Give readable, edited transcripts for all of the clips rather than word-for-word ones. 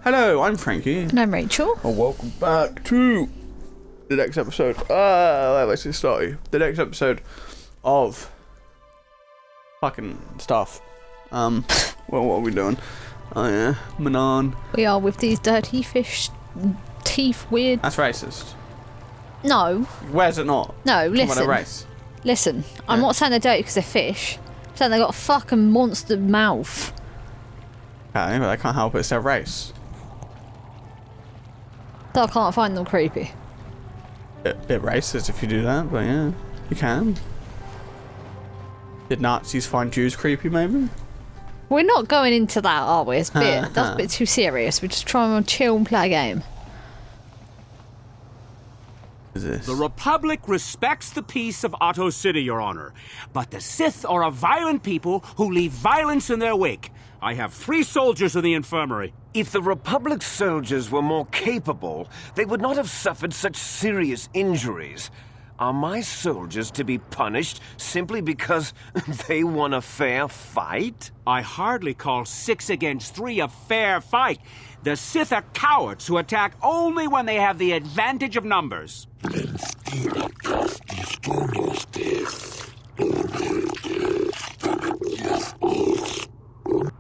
Hello, I'm Frankie. And I'm Rachel. And welcome back to the next episode. Let's get started. The next episode of fucking stuff. Well, what are we doing? Oh yeah, MANAAN. We are with these dirty fish teeth weird. That's racist. No. Where's it not? No, listen. Come on, race. Listen, I'm not saying they're dirty because they're fish. I'm saying they got a fucking monster mouth. Okay, but I can't help it. It's their race. So I can't find them creepy. Bit racist if you do that, but yeah, you can. Did Nazis find Jews creepy, maybe? We're not going into that, are we? That's a bit too serious. We're just trying to chill and play a game. What is this? The Republic respects the peace of Otto City, Your Honor. But the Sith are a violent people who leave violence in their wake. I have 3 soldiers in the infirmary. If the Republic soldiers were more capable, they would not have suffered such serious injuries. Are my soldiers to be punished simply because they won a fair fight? I hardly call 6 against 3 a fair fight. The Sith are cowards who attack only when they have the advantage of numbers.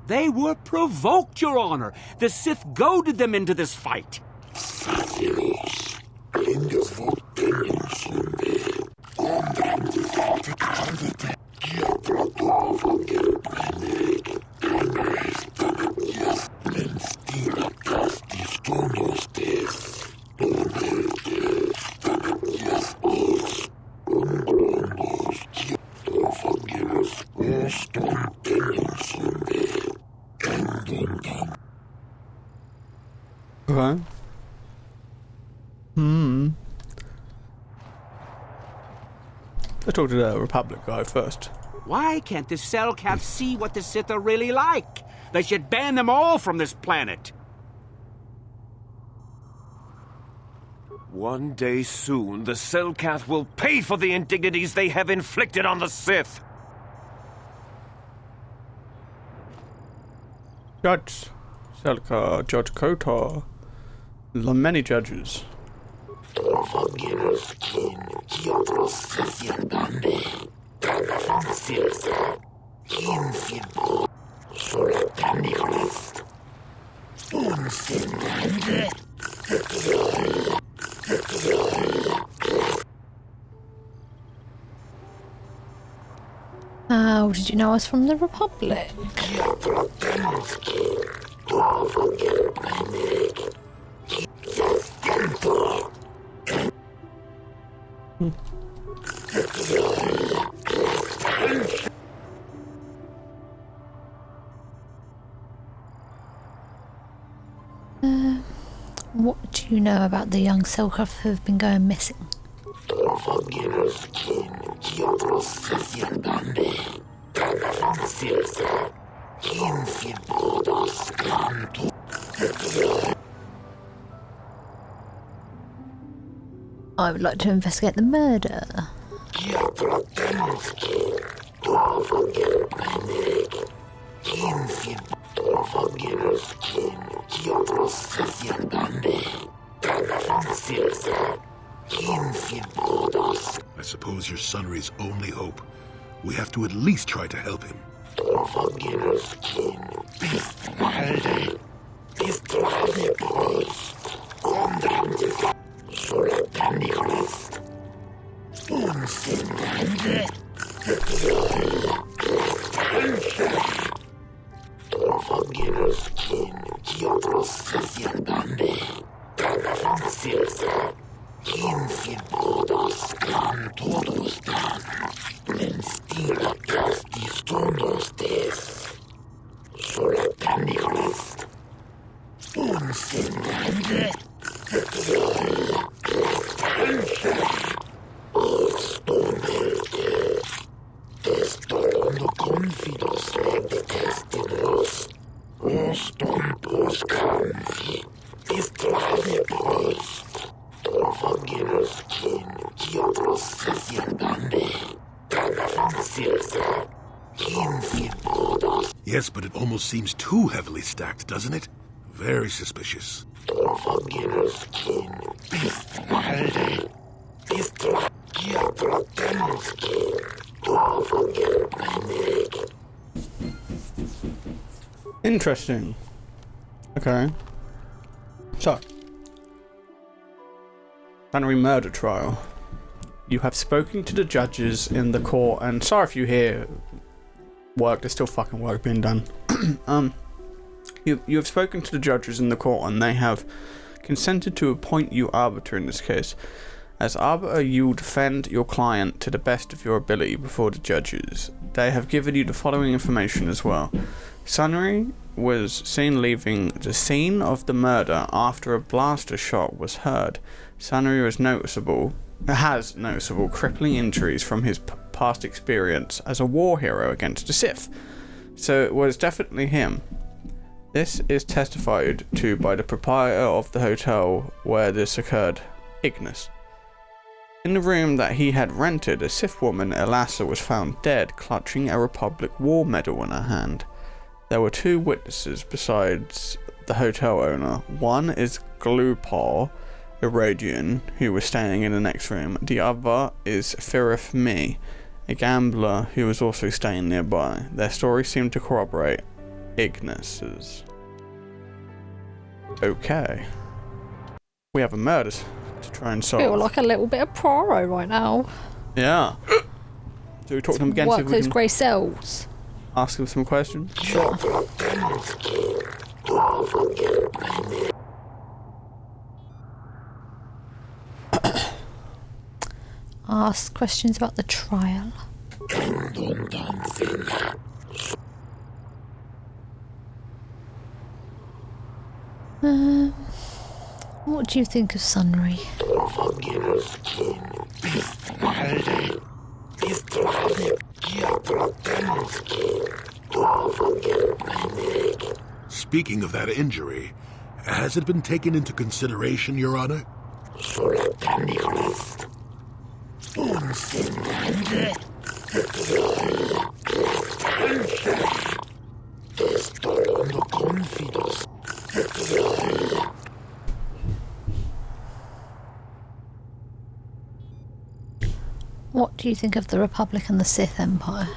They were provoked, Your Honor. The Sith goaded them into this fight. Okay. Let's talk to the Republic guy first. Why can't the Cellcats see what the Sith are really like? They should ban them all from this planet. One day soon, the Cellcat will pay for the indignities they have inflicted on the Sith. Judge Selka, Judge KOTOR, the many judges. How did you know us from the Republic? What do you know about the young Selkirk who have been going missing? I would like to investigate the murder. I suppose your sonry's only hope. We have to at least try to help him. Yes, but it almost seems too heavily stacked, doesn't it? Very suspicious. Interesting. Okay. So, Sunnery murder trial. You have spoken to the judges in the court, and sorry if you hear work. There's still fucking work being done. You have spoken to the judges in the court, and they have consented to appoint you arbiter in this case. As arbiter, you will defend your client to the best of your ability before the judges. They have given you the following information as well. Sunnery was seen leaving the scene of the murder after a blaster shot was heard. Sunnery has noticeable crippling injuries from his past experience as a war hero against the Sith. So it was definitely him. This is testified to by the proprietor of the hotel where this occurred, Ignis. In the room that he had rented, a Sith woman, Elassa, was found dead, clutching a Republic War Medal in her hand. There were two witnesses besides the hotel owner. One is Glupar Irradian, who was staying in the next room. The other is Firith Me, a gambler who was also staying nearby. Their stories seem to corroborate Ignis's. Okay. We have a murder to try and solve. I feel like a little bit of Poirot right now. Yeah. So we talk to them again, see Work if we those can grey cells. ask them some questions. Sure. Ask questions about the trial. What do you think of Sunnery? Speaking of that injury, has it been taken into consideration, Your Honor? What do you think of the Republic and the Sith Empire?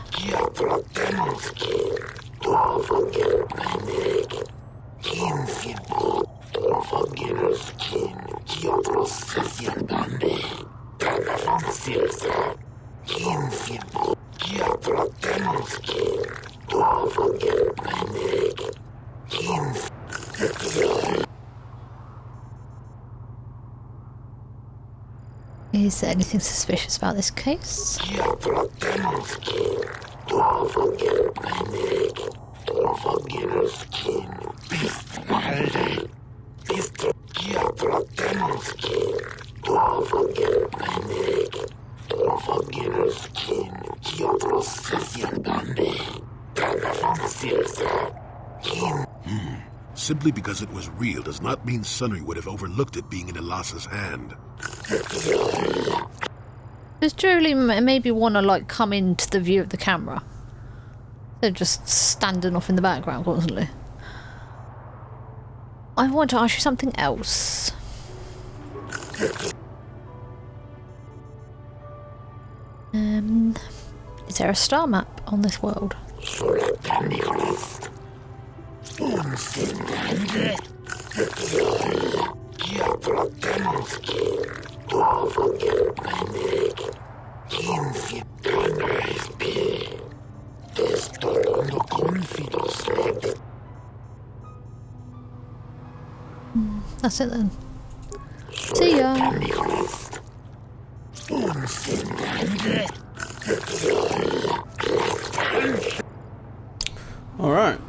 Is there anything suspicious about this case? Simply because it was real does not mean Sunnery would have overlooked it being in Elassa's hand. Does Julie maybe want to like come into the view of the camera? They're just standing off in the background constantly. I want to ask you something else. Is there a star map on this world? That's it then. See ya. Alright.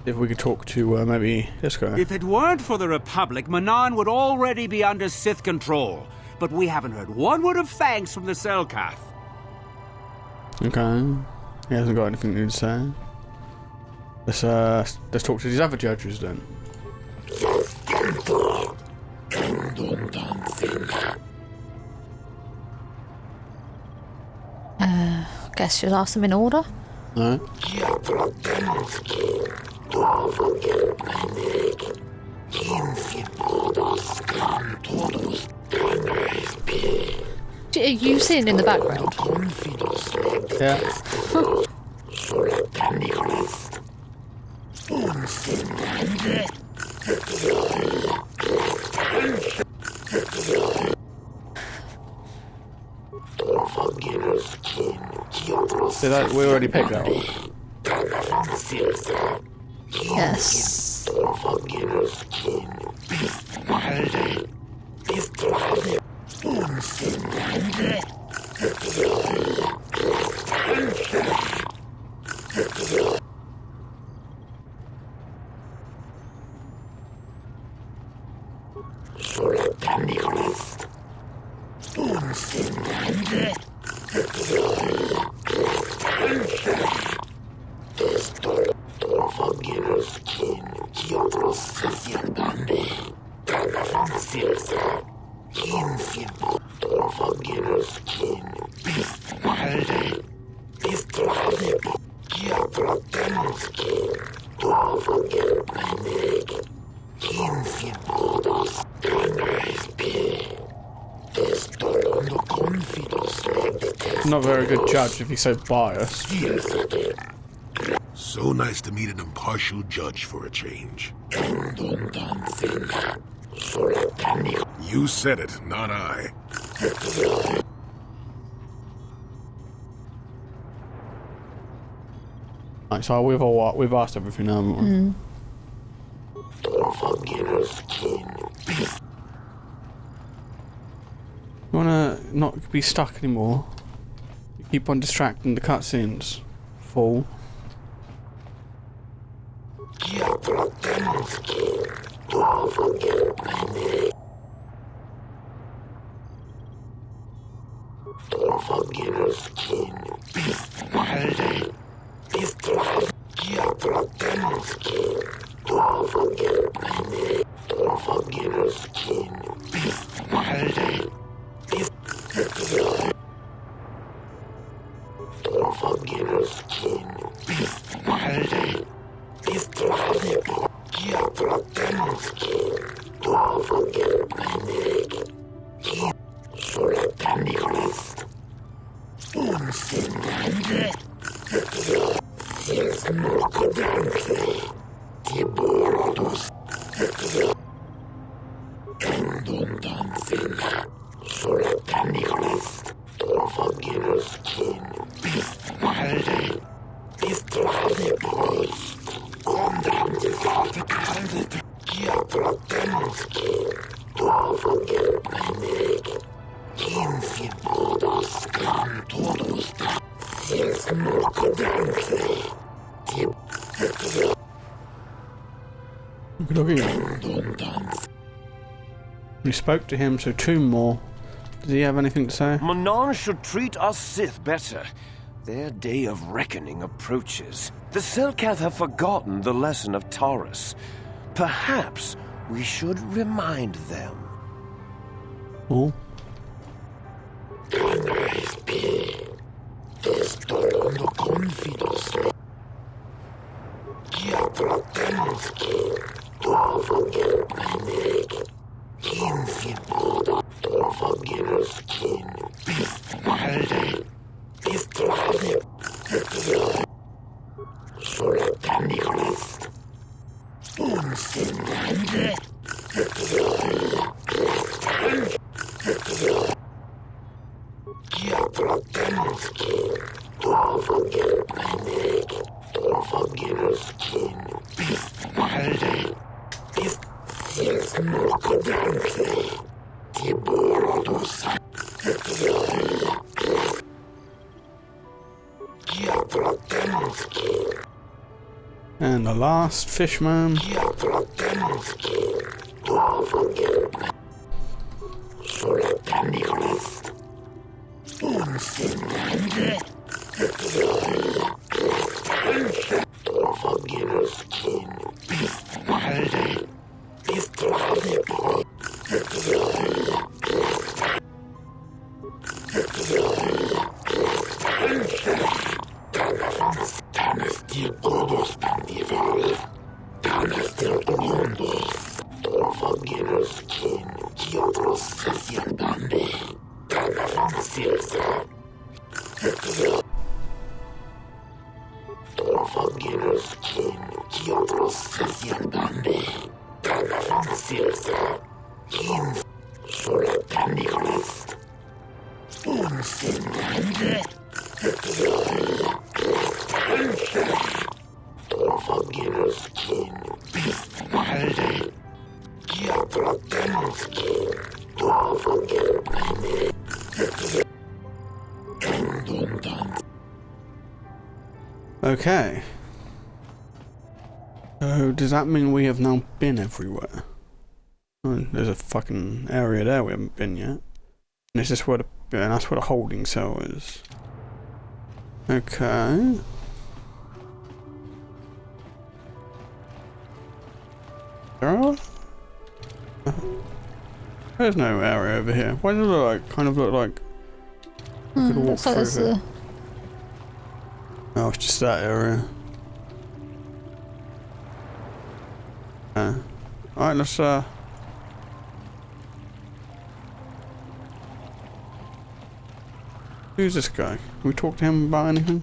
If we could talk to maybe this guy. If it weren't for the Republic, MANAAN would already be under Sith control. But we haven't heard one word of thanks from the Selkath. Okay. He hasn't got anything new to say. Let's talk to these other judges then. Guess you'll ask them in order. Alright. Are you seeing in the background? Yeah. We already picked that one. Yes. Not a very good judge if he's so biased. So nice to meet an impartial judge for a change. You said it, not I. Right, so we've asked everything, haven't we? You wanna not be stuck anymore? You keep on distracting the cutscenes. Fool. Look at him. We spoke to him, so 2 more. Does he have anything to say? MANAAN should treat us Sith better. Their day of reckoning approaches. The Selkath have forgotten the lesson of Taurus. Perhaps we should remind them. Oh. And the last fishman. Okay. So does that mean we have now been everywhere? Oh, there's a fucking area there we haven't been yet. And is this where and that's where the holding cell is. Okay. There's no area over here. Why does it look like, kind of look like we could walk through here? Oh, it's just that area. Alright, let's who's this guy? Can we talk to him about anything?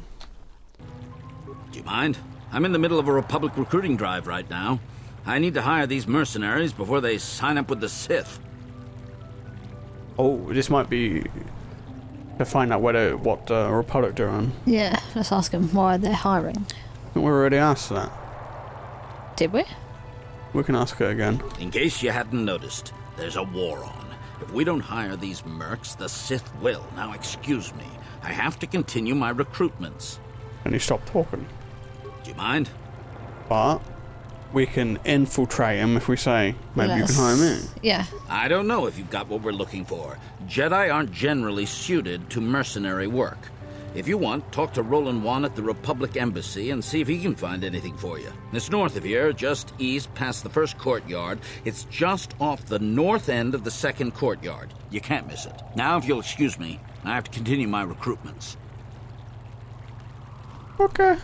Do you mind? I'm in the middle of a Republic recruiting drive right now. I need to hire these mercenaries before they sign up with the Sith. Oh, this might be to find out what Republic they're on. Yeah, let's ask them why they're hiring. I think we already asked that. Did we? We can ask her again. In case you hadn't noticed, there's a war on. If we don't hire these mercs, the Sith will. Now, excuse me. I have to continue my recruitments. Can you stop talking? Do you mind? But we can infiltrate him if we say, maybe you can hire me. Yeah. I don't know if you've got what we're looking for. Jedi aren't generally suited to mercenary work. If you want, talk to Roland Wan at the Republic Embassy and see if he can find anything for you. It's north of here, just east past the first courtyard. It's just off the north end of the second courtyard. You can't miss it. Now, if you'll excuse me, I have to continue my recruitments. Okay.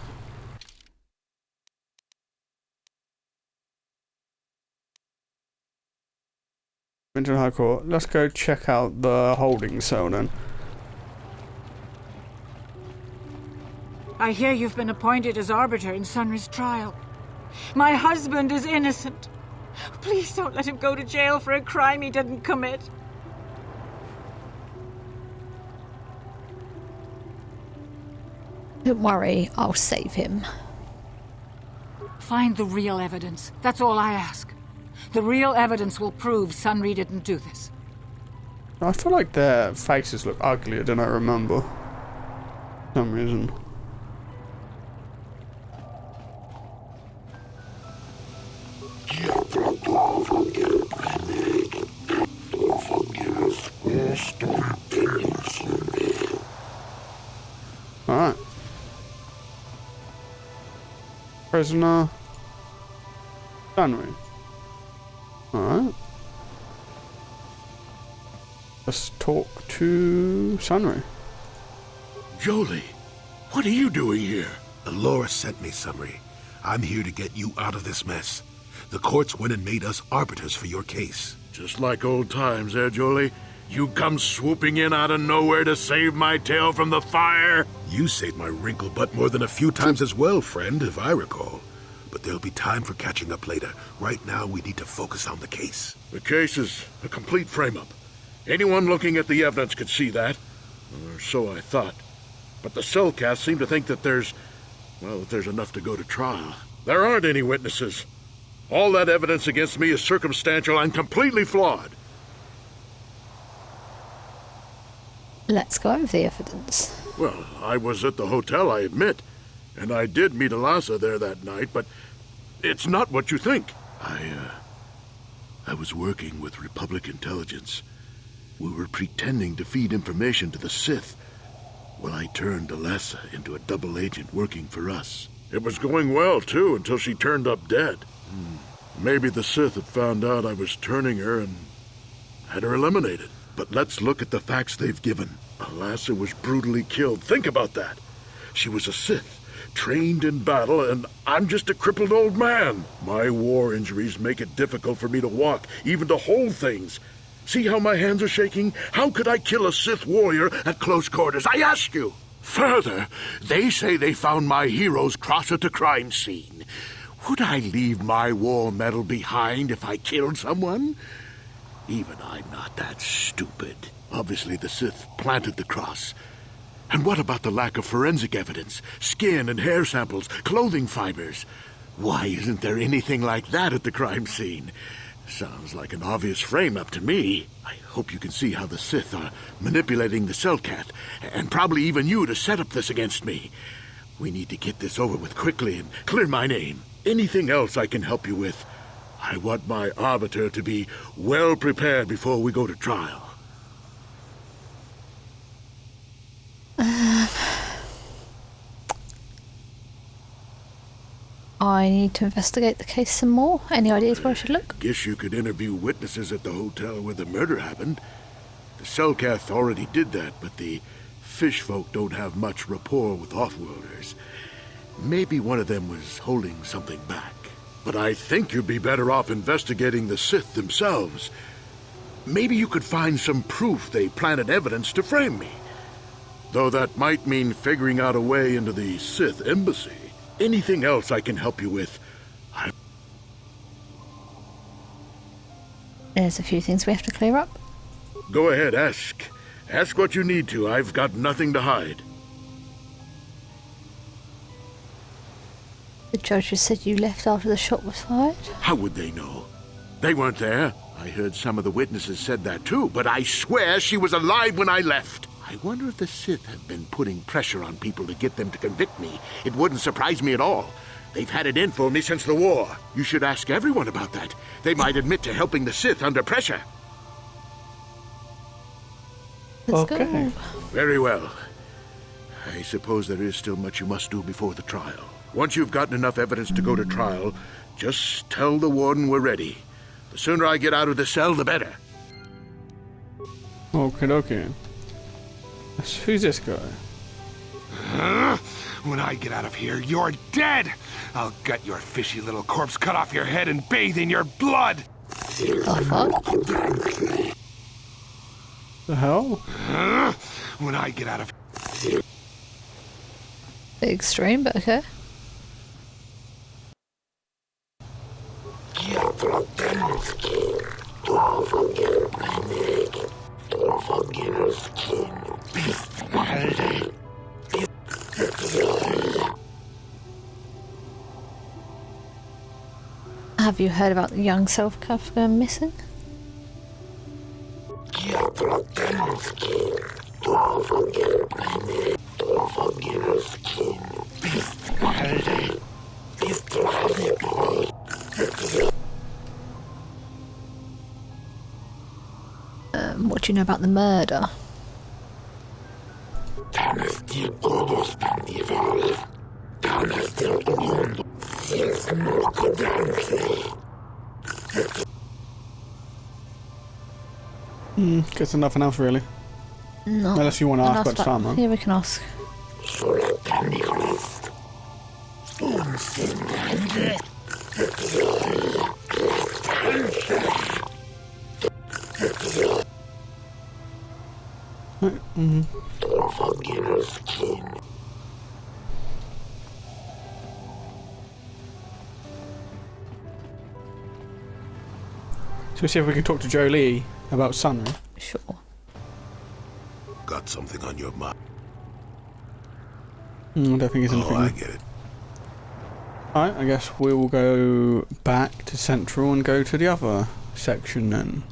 Into the High Court. Let's go check out the holding cell then. I hear you've been appointed as arbiter in Sunry's trial. My husband is innocent. Please don't let him go to jail for a crime he didn't commit. Don't worry, I'll save him. Find the real evidence. That's all I ask. The real evidence will prove Sunry didn't do this. I feel like their faces look uglier than I remember. For some reason. Alright. Prisoner Sunry. Alright. Let's talk to Sunry. Jolie, what are you doing here? Alora sent me, Sunry. I'm here to get you out of this mess. The courts went and made us arbiters for your case. Just like old times, eh, Jolie? You come swooping in out of nowhere to save my tail from the fire? You saved my wrinkle butt more than a few times as well, friend, if I recall. But there'll be time for catching up later. Right now, we need to focus on the case. The case is a complete frame-up. Anyone looking at the evidence could see that. Or so I thought. But the cellcasts seem to think that there's enough to go to trial. There aren't any witnesses. All that evidence against me is circumstantial and completely flawed. Let's go over the evidence. Well, I was at the hotel, I admit. And I did meet Alasa there that night, but it's not what you think. I was working with Republic Intelligence. We were pretending to feed information to the Sith. Well, I turned Alasa into a double agent working for us. It was going well, too, until she turned up dead. Maybe the Sith had found out I was turning her and had her eliminated. But let's look at the facts they've given. Alasa was brutally killed. Think about that. She was a Sith, trained in battle, and I'm just a crippled old man. My war injuries make it difficult for me to walk, even to hold things. See how my hands are shaking? How could I kill a Sith warrior at close quarters? I ask you. Further, they say they found my hero's cross at the crime scene. Would I leave my war medal behind if I killed someone? Even I'm not that stupid. Obviously, the Sith planted the cross. And what about the lack of forensic evidence? Skin and hair samples, clothing fibers. Why isn't there anything like that at the crime scene? Sounds like an obvious frame-up to me. I hope you can see how the Sith are manipulating the Cellcat, and probably even you to set up this against me. We need to get this over with quickly and clear my name. Anything else I can help you with? I want my Arbiter to be well prepared before we go to trial. I need to investigate the case some more. Any ideas where I should look? Guess you could interview witnesses at the hotel where the murder happened. The Cellcath already did that, but the fish folk don't have much rapport with Offworlders. Maybe one of them was holding something back. But I think you'd be better off investigating the Sith themselves. Maybe you could find some proof they planted evidence to frame me. Though that might mean figuring out a way into the Sith embassy. Anything else I can help you with? There's a few things we have to clear up. Go ahead, ask. Ask what you need to. I've got nothing to hide. The judges said you left after the shot was fired. How would they know? They weren't there. I heard some of the witnesses said that too, but I swear she was alive when I left. I wonder if the Sith have been putting pressure on people to get them to convict me. It wouldn't surprise me at all. They've had it in for me since the war. You should ask everyone about that. They might admit to helping the Sith under pressure. Let's Okay. go. Very well. I suppose there is still much you must do before the trial. Once you've gotten enough evidence to go to trial, just tell the warden we're ready. The sooner I get out of the cell, the better. Okay. Who's this guy? When I get out of here, you're dead! I'll gut your fishy little corpse, cut off your head, and bathe in your blood! The fuck? The hell? When I get out of... Bit extreme, but okay. Have you heard about the young Self-Cath going missing? What do you know about the murder? Guess nothing else really. No. Unless you want to ask about Sama. Yeah, we can ask. So we see if we can talk to Jolie about Sunray. Sure. Got something on your mind? I don't think it's anything. Oh, I get it. Alright, I guess we will go back to Central and go to the other section then.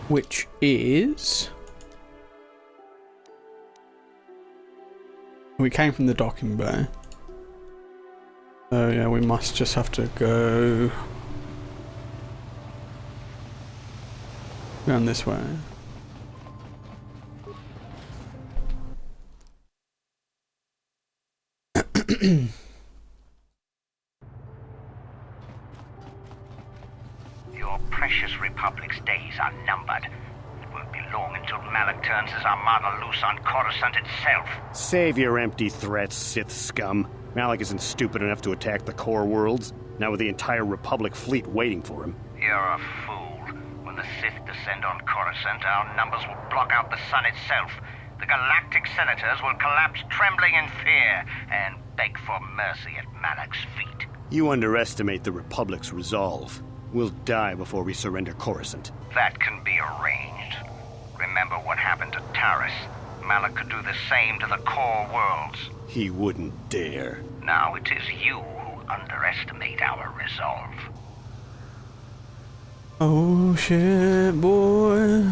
Which is... We came from the docking bay. So yeah, we must just have to go... Down this way. Your precious Republic's days are numbered. It won't be long until Malak turns his armada loose on Coruscant itself. Save your empty threats, Sith scum. Malak isn't stupid enough to attack the core worlds, now with the entire Republic fleet waiting for him. You're a fool. When the Sith descend on Coruscant, our numbers will block out the sun itself. The galactic senators will collapse trembling in fear and beg for mercy at Malak's feet. You underestimate the Republic's resolve. We'll die before we surrender Coruscant. That can be arranged. Remember what happened to Taris. Malak could do the same to the core worlds. He wouldn't dare. Now it is you who underestimate our resolve. Oh shit, boy.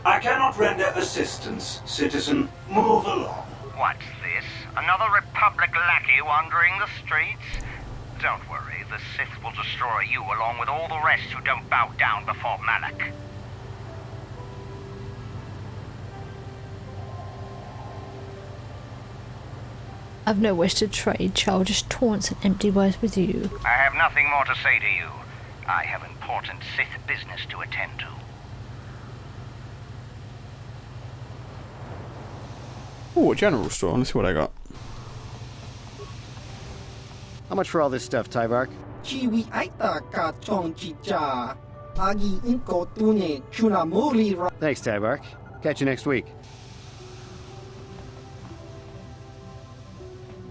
I cannot render assistance, citizen. Move along. What's this? Another Republic lackey wandering the streets? Don't worry, the Sith will destroy you along with all the rest who don't bow down before Malak. I've no wish to trade childish taunts and empty words with you. I have nothing more to say to you. I have important Sith business to attend to. Oh, a general store. Let's see what I got. How much for all this stuff, Tyvark? Chiwi aita ka chong chicha. Agi inko tune chunamuri ra. Thanks, Tyvark. Catch you next week.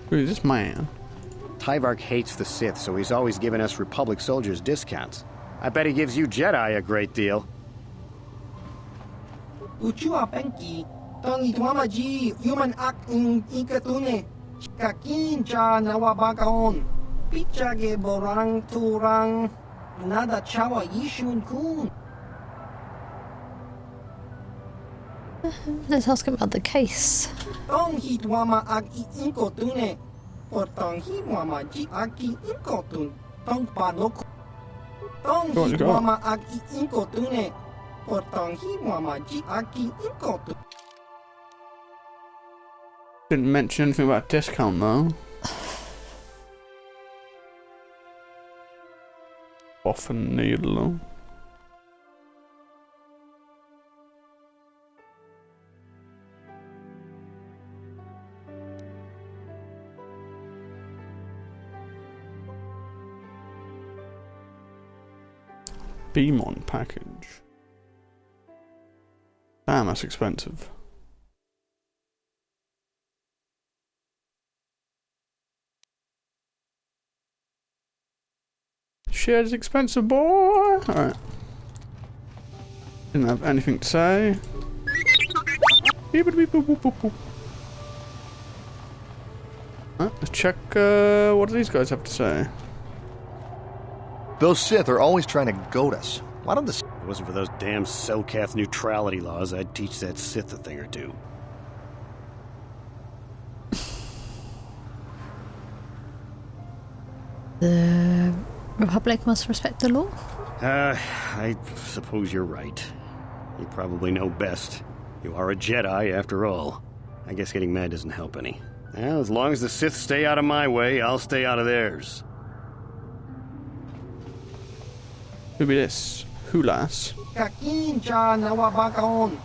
Who's this man? Tyvark hates the Sith, so he's always giving us Republic soldiers discounts. I bet he gives you Jedi a great deal. Uchua penki. Tongi tuamaji human act in ikatune. Kakin cha nawabakaon. Pichage borang turang. Nada chawa yishun kun. Let's ask him about the case. Tong hitwama aki inkotune. Or tong hitwama ji aki inkotun. Tong panok. Tong hitwama aki inkotune. Or tong hitwama ji aki inkotun. Didn't mention anything about discount though. Often needle. Beamon package. Damn, that's expensive. Shit is expensive, boy. Alright. Didn't have anything to say. Let's check what do these guys have to say. Those Sith are always trying to goad us. Why don't the... If it wasn't for those damn Socath neutrality laws, I'd teach that Sith a thing or two. The Republic must respect the law? I suppose you're right. You probably know best. You are a Jedi, after all. I guess getting mad doesn't help any. Well, as long as the Sith stay out of my way, I'll stay out of theirs. Who be this? Hulas. Kakin cha nawabakaon.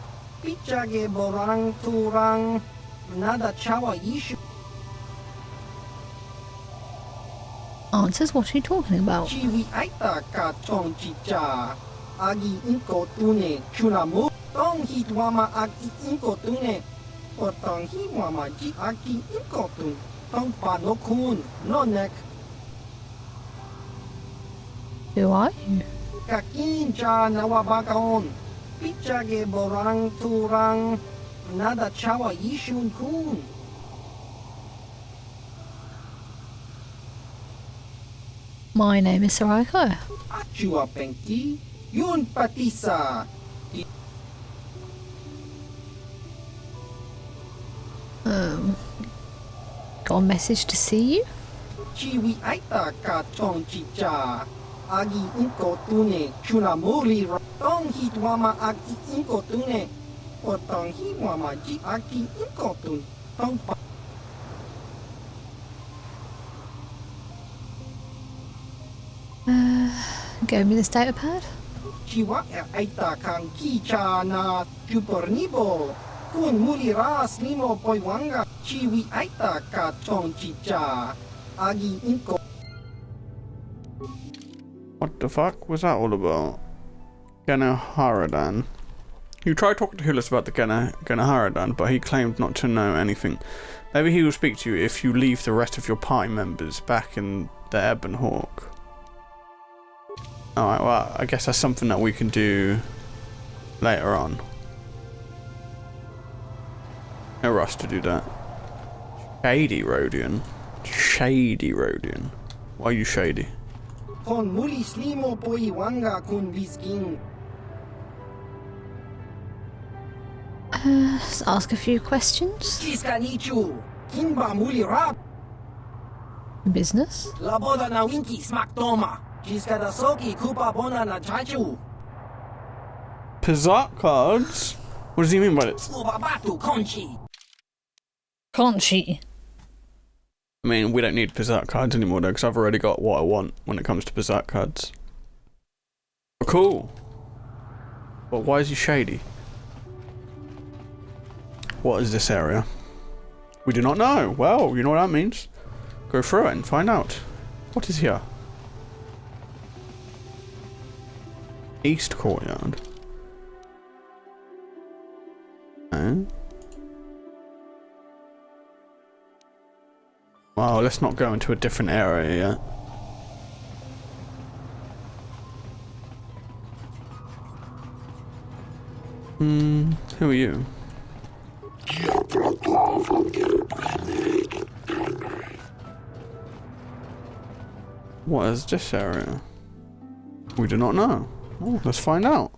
Pichage borang turang. Nada chawa yishu. Answers? What are you talking about? Chiwi aita ka chong chicha. Agi inko tune chunamu. Tong hitwama aki inko tune. Or tong hitwama ji aki inko tun. Tong panokun. No neck. Who are you? Kakin cha nawabakaon. Pichage borang turang. Nada chawa yishun kun. My name is Sarako. Achua penki. Yun patisa. Got a message to see you? Chiwi aita ka chong chicha. Agi inko tune chunamuri ra. Tong hitwama aki inko tune. Or tong hitwama ji aki inko tun. Tong pa. Give me this data pad. Chiwa aita kang kicha na chupornibo. Kun muri ras limo poiwanga. Chiwi aita ka chong chicha. Agi inko. What the fuck was that all about? Geno Haradan. You tried talking to Hulis about the Genaharadan, but he claimed not to know anything. Maybe he will speak to you if you leave the rest of your party members back in the Ebon Hawk. Alright, well, I guess that's something that we can do later on. No rush to do that. Shady Rodian. Shady Rodian. Why are you shady? Let's ask a few questions. Business? Pizark cards? What does he mean by this? Conchi. I mean, we don't need Pizark cards anymore though, because I've already got what I want when it comes to Pizark cards. Oh, cool. But why is he shady? What is this area? We do not know. Well, you know what that means. Go through it and find out. What is here? East Courtyard. Oh. Wow, let's not go into a different area yet. Who are you? What is this area? We do not know. Oh, let's find out.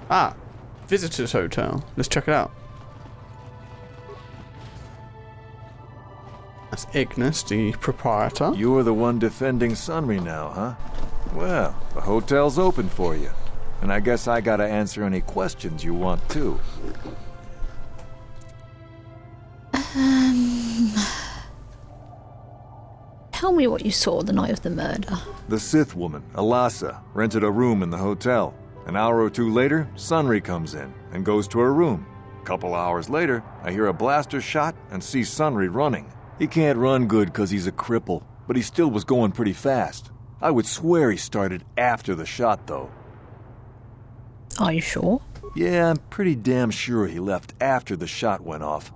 Ah, Visitors Hotel. Let's check it out. That's Ignis, the proprietor. You're the one defending Sunry now, huh? Well, the hotel's open for you. And I guess I gotta answer any questions you want too. Tell me what you saw the night of the murder. The Sith woman, Alasa, rented a room in the hotel. An hour or two later, Sunry comes in and goes to her room. A couple hours later, I hear a blaster shot and see Sunry running. He can't run good because he's a cripple, but he still was going pretty fast. I would swear he started after the shot, though. Are you sure? Yeah, I'm pretty damn sure he left after the shot went off.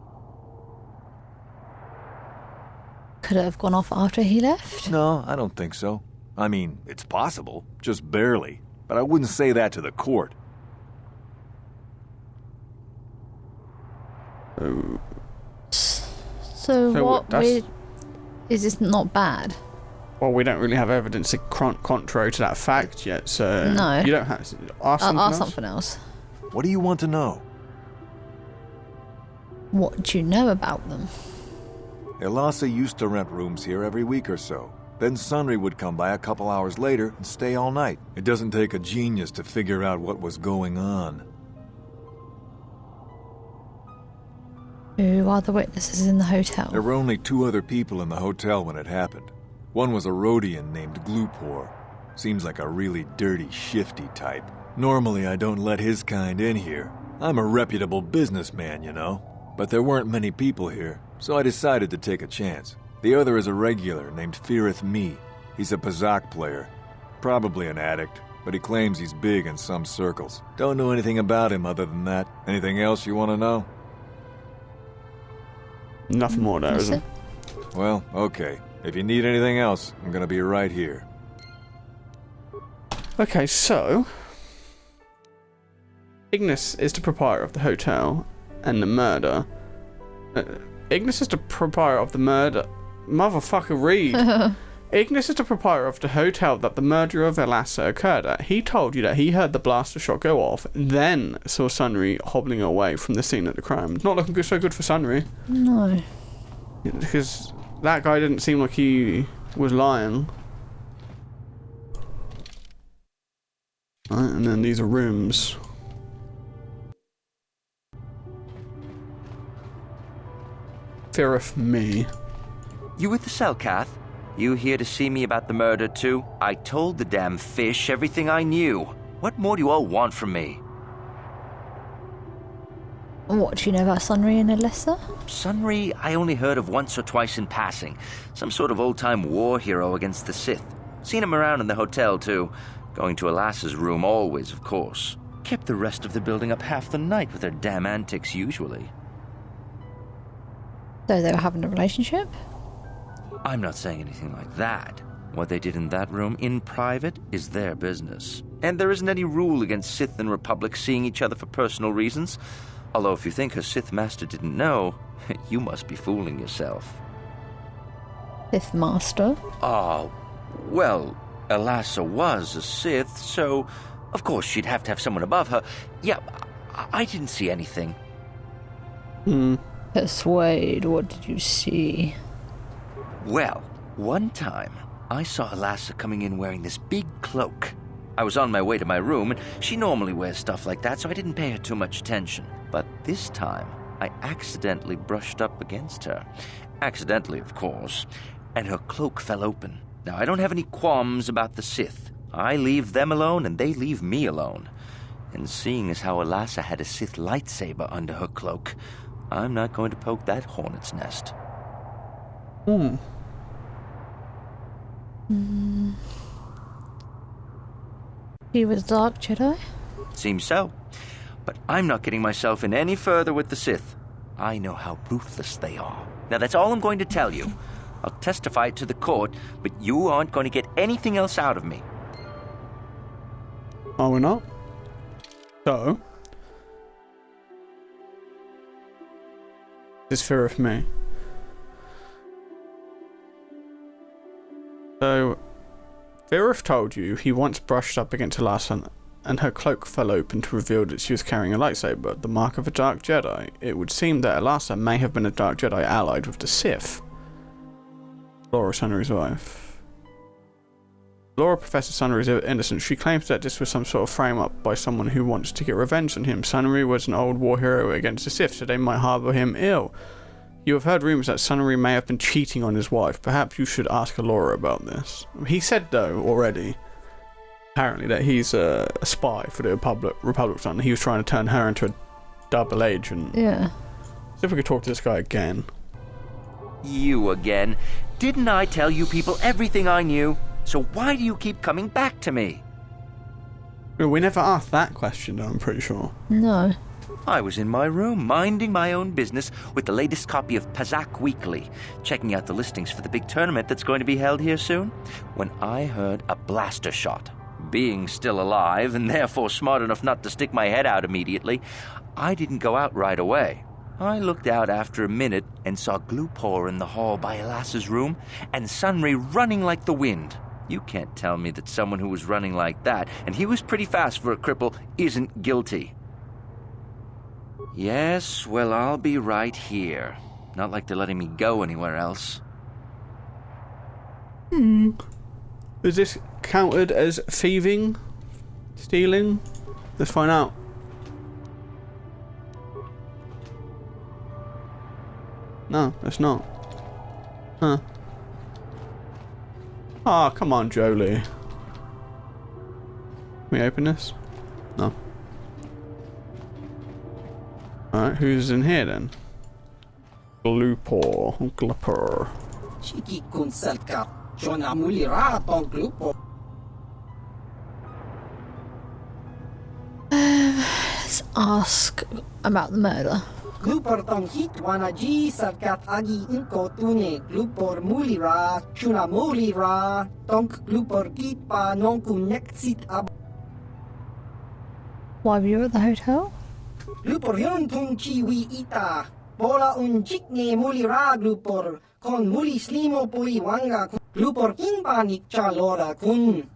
Could it have gone off after he left? No, I don't think so. I mean, it's possible, just barely. But I wouldn't say that to the court. So what is this not bad? Well, we don't really have evidence contrary to that fact yet, so... No. You don't have to... Ask something else. What do you want to know? What do you know about them? Alasa used to rent rooms here every week or so. Then Sunry would come by a couple hours later and stay all night. It doesn't take a genius to figure out what was going on. Who are the witnesses in the hotel? There were only 2 other people in the hotel when it happened. One was a Rodian named Glupor. Seems like a really dirty, shifty type. Normally I don't let his kind in here. I'm a reputable businessman, you know. But there weren't many people here, so I decided to take a chance. The other is a regular named Feareth Me. He's a Pazak player. Probably an addict, but he claims he's big in some circles. Don't know anything about him other than that. Anything else you want to know? Nothing more there, is it? Well, okay. If you need anything else, I'm gonna be right here. Okay, so... Ignis is the proprietor of the hotel and the murder. Ignis is the proprietor of the murder... Motherfucker, read! Ignis is the proprietor of the hotel that the murder of Alasa occurred at. He told you that he heard the blaster shot go off, then saw Sunry hobbling away from the scene of the crime. It's not looking so good for Sunry. No. Because that guy didn't seem like he was lying. Right, and then these are rooms. Feareth Me. You with the cell, Kath? You here to see me about the murder, too? I told the damn fish everything I knew. What more do you all want from me? What do you know about Sunry and Alessa? Sunry, I only heard of once or twice in passing. Some sort of old-time war hero against the Sith. Seen him around in the hotel, too. Going to Alassa's room always, of course. Kept the rest of the building up half the night with their damn antics usually. So they were having a relationship? I'm not saying anything like that. What they did in that room in private is their business. And there isn't any rule against Sith and Republic seeing each other for personal reasons. Although if you think her Sith master didn't know, you must be fooling yourself. Sith master? Oh, well, Alassa was a Sith, so of course she'd have to have someone above her. Yeah, I didn't see anything. Persuade, what did you see? Well, one time, I saw Alassa coming in wearing this big cloak. I was on my way to my room, and she normally wears stuff like that, so I didn't pay her too much attention. But this time, I accidentally brushed up against her. Accidentally, of course. And her cloak fell open. Now, I don't have any qualms about the Sith. I leave them alone, and they leave me alone. And seeing as how Alassa had a Sith lightsaber under her cloak, I'm not going to poke that hornet's nest. He was Dark Jedi? Seems so. But I'm not getting myself in any further with the Sith. I know how ruthless they are. Now, that's all I'm going to tell you. I'll testify it to the court, but you aren't going to get anything else out of me. Are we not? So, this fear of me. So, Virith told you he once brushed up against Alassa and her cloak fell open to reveal that she was carrying a lightsaber, the mark of a Dark Jedi. It would seem that Alassa may have been a Dark Jedi allied with the Sith. Laura Sunry's wife. Laura Professor Sunry is innocent. She claims that this was some sort of frame-up by someone who wants to get revenge on him. Sunry was an old war hero against the Sith, so they might harbour him ill. You have heard rumours that Sunry may have been cheating on his wife. Perhaps you should ask Laura about this. He said, though, already, apparently, that he's a spy for the Republic son. He was trying to turn her into a double agent. Yeah. See if we could talk to this guy again. You again. Didn't I tell you people everything I knew? So why do you keep coming back to me? We never asked that question, though, I'm pretty sure. No. I was in my room, minding my own business with the latest copy of Pazak Weekly, checking out the listings for the big tournament that's going to be held here soon, when I heard a blaster shot. Being still alive, and therefore smart enough not to stick my head out immediately, I didn't go out right away. I looked out after a minute and saw Glupor in the hall by Alassa's room, and Sunry running like the wind. You can't tell me that someone who was running like that, and he was pretty fast for a cripple, isn't guilty. Yes, well, I'll be right here. Not like they're letting me go anywhere else. Is this counted as thieving? Stealing? Let's find out. No, it's not. Huh. Ah, come on, Jolie. Can we open this? No. Alright, who's in here then? Glupor. Chiki kun salka. Jona mulira ton Glupor. Let's ask about the murder. Glupor tong hit wanaji salkat agi inko tune. Glupor mulira. Chuna mulira. Tonk Glupor git pa nonku neksit ab. Why were you at the hotel? Glupor yon tung chiwi ita. Bola un chikne mulira Glupor. Kon muli slimo pui wanga. Glupor kin panik chalora kun.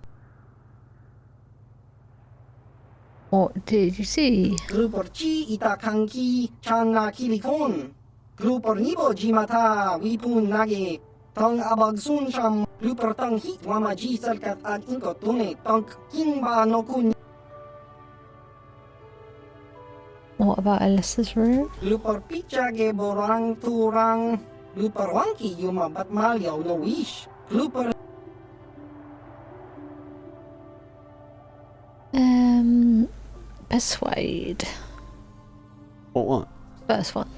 What did you see? Glupor chi ita kanki chana kilikon. Glupor nibo jimata wipun nage. Tong abag sun sham. Glupor tong hit wamaji salkat ag inko tune. Tong kinba no kun. What about Alyssa's room? Glupor picha ge borang turang. Glupor wangki yuma bat malyaw no wish. Glupor Persuade. What? First one.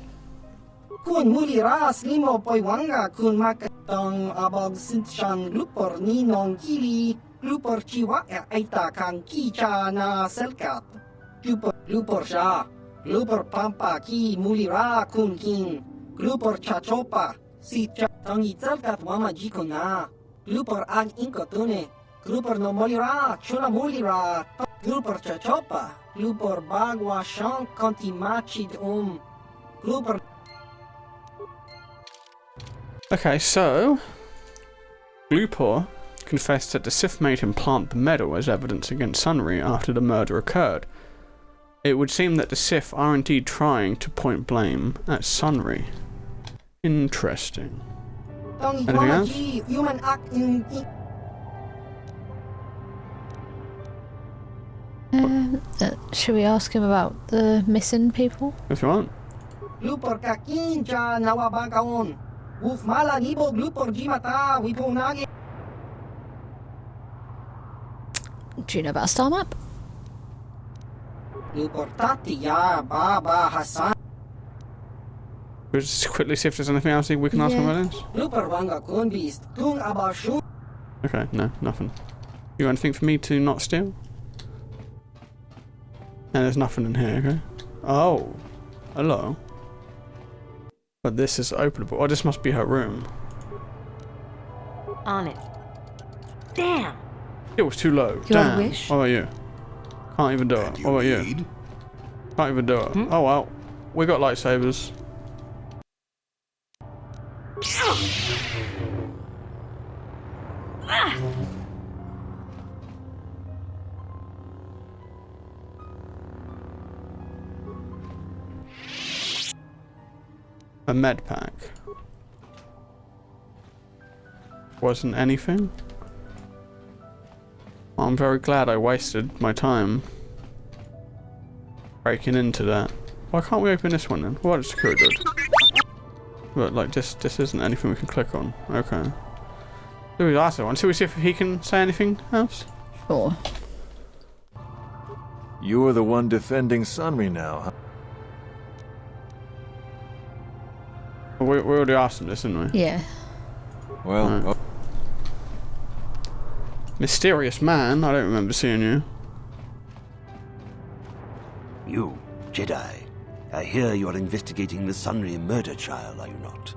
Kun muli ras limo poi wanga kun makatong abog sinshan Glupor ni nong kili. Glupor Chiwa Aita Kang Kicha na Selkat. Glupor Sha. Glupor Pampa Ki Mulira Kun King. Glupor Chachopa. Si Tangi Selkat Wama Jiko na. Glupor Ag Inkotune. Glupor no Molira Chuna Mulira. Glupor Chachopa. Glupor Bagwa Shan Konti Machid Glupor. Okay, so Glupor confessed that the Sith made him plant the medal as evidence against Sunry after the murder occurred. It would seem that the Sith are indeed trying to point blame at Sunry. Interesting. Anything else? Should we ask him about the missing people? If you want. Glupor Kakinja Nawabagaon. Ufmala Nibo Glupor Jimata Wipunagi. Do you know about a star map? Glupor Tatiya Baba Hassan. We'll just quickly see if there's anything else we can ask him about this. Glupor Wanga Kunbist. Tung Abashu. Okay, no, nothing. You got anything for me to not steal? No, there's nothing in here, okay? Oh. Hello. But this is openable. Oh, this must be her room. On it. Damn! It was too low. You Damn. want a wish? What about you? Can't even do it. What about you? Can't even do it. Oh well. We got lightsabers. A med pack. Wasn't anything? I'm very glad I wasted my time breaking into that. Why can't we open this one then? What is security good? But like this isn't anything we can click on. Okay. Do we ask that one? Shall we see if he can say anything else? Sure. You're the one defending Sunry now, huh? We already asked him this, didn't we? Yeah. Well, right. Mysterious man, I don't remember seeing you. You, Jedi. I hear you're investigating the Sunry murder trial, are you not?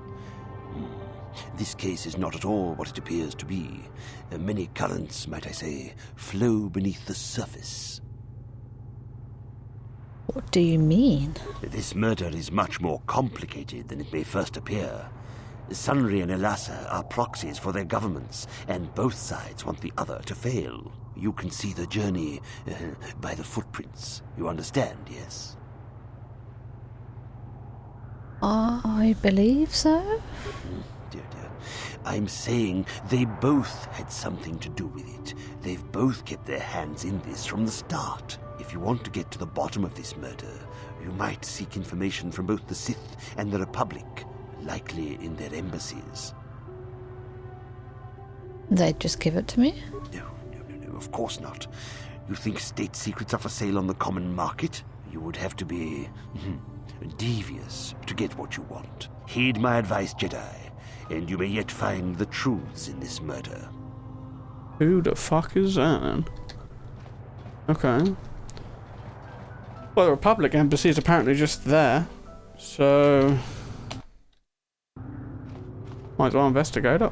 This case is not at all what it appears to be. Many currents, might I say, flow beneath the surface. What do you mean? This murder is much more complicated than it may first appear. Sunry and Elassa are proxies for their governments, and both sides want the other to fail. You can see the journey by the footprints. You understand, yes? I believe so. Dear. I'm saying they both had something to do with it. They've both kept their hands in this from the start. If you want to get to the bottom of this murder, you might seek information from both the Sith and the Republic, likely in their embassies. They'd just give it to me? No, of course not. You think state secrets are for sale on the common market? You would have to be devious to get what you want. Heed my advice, Jedi, and you may yet find the truths in this murder. Who the fuck is that then? Okay. Well, the Republic embassy is apparently just there, so might as well investigate it.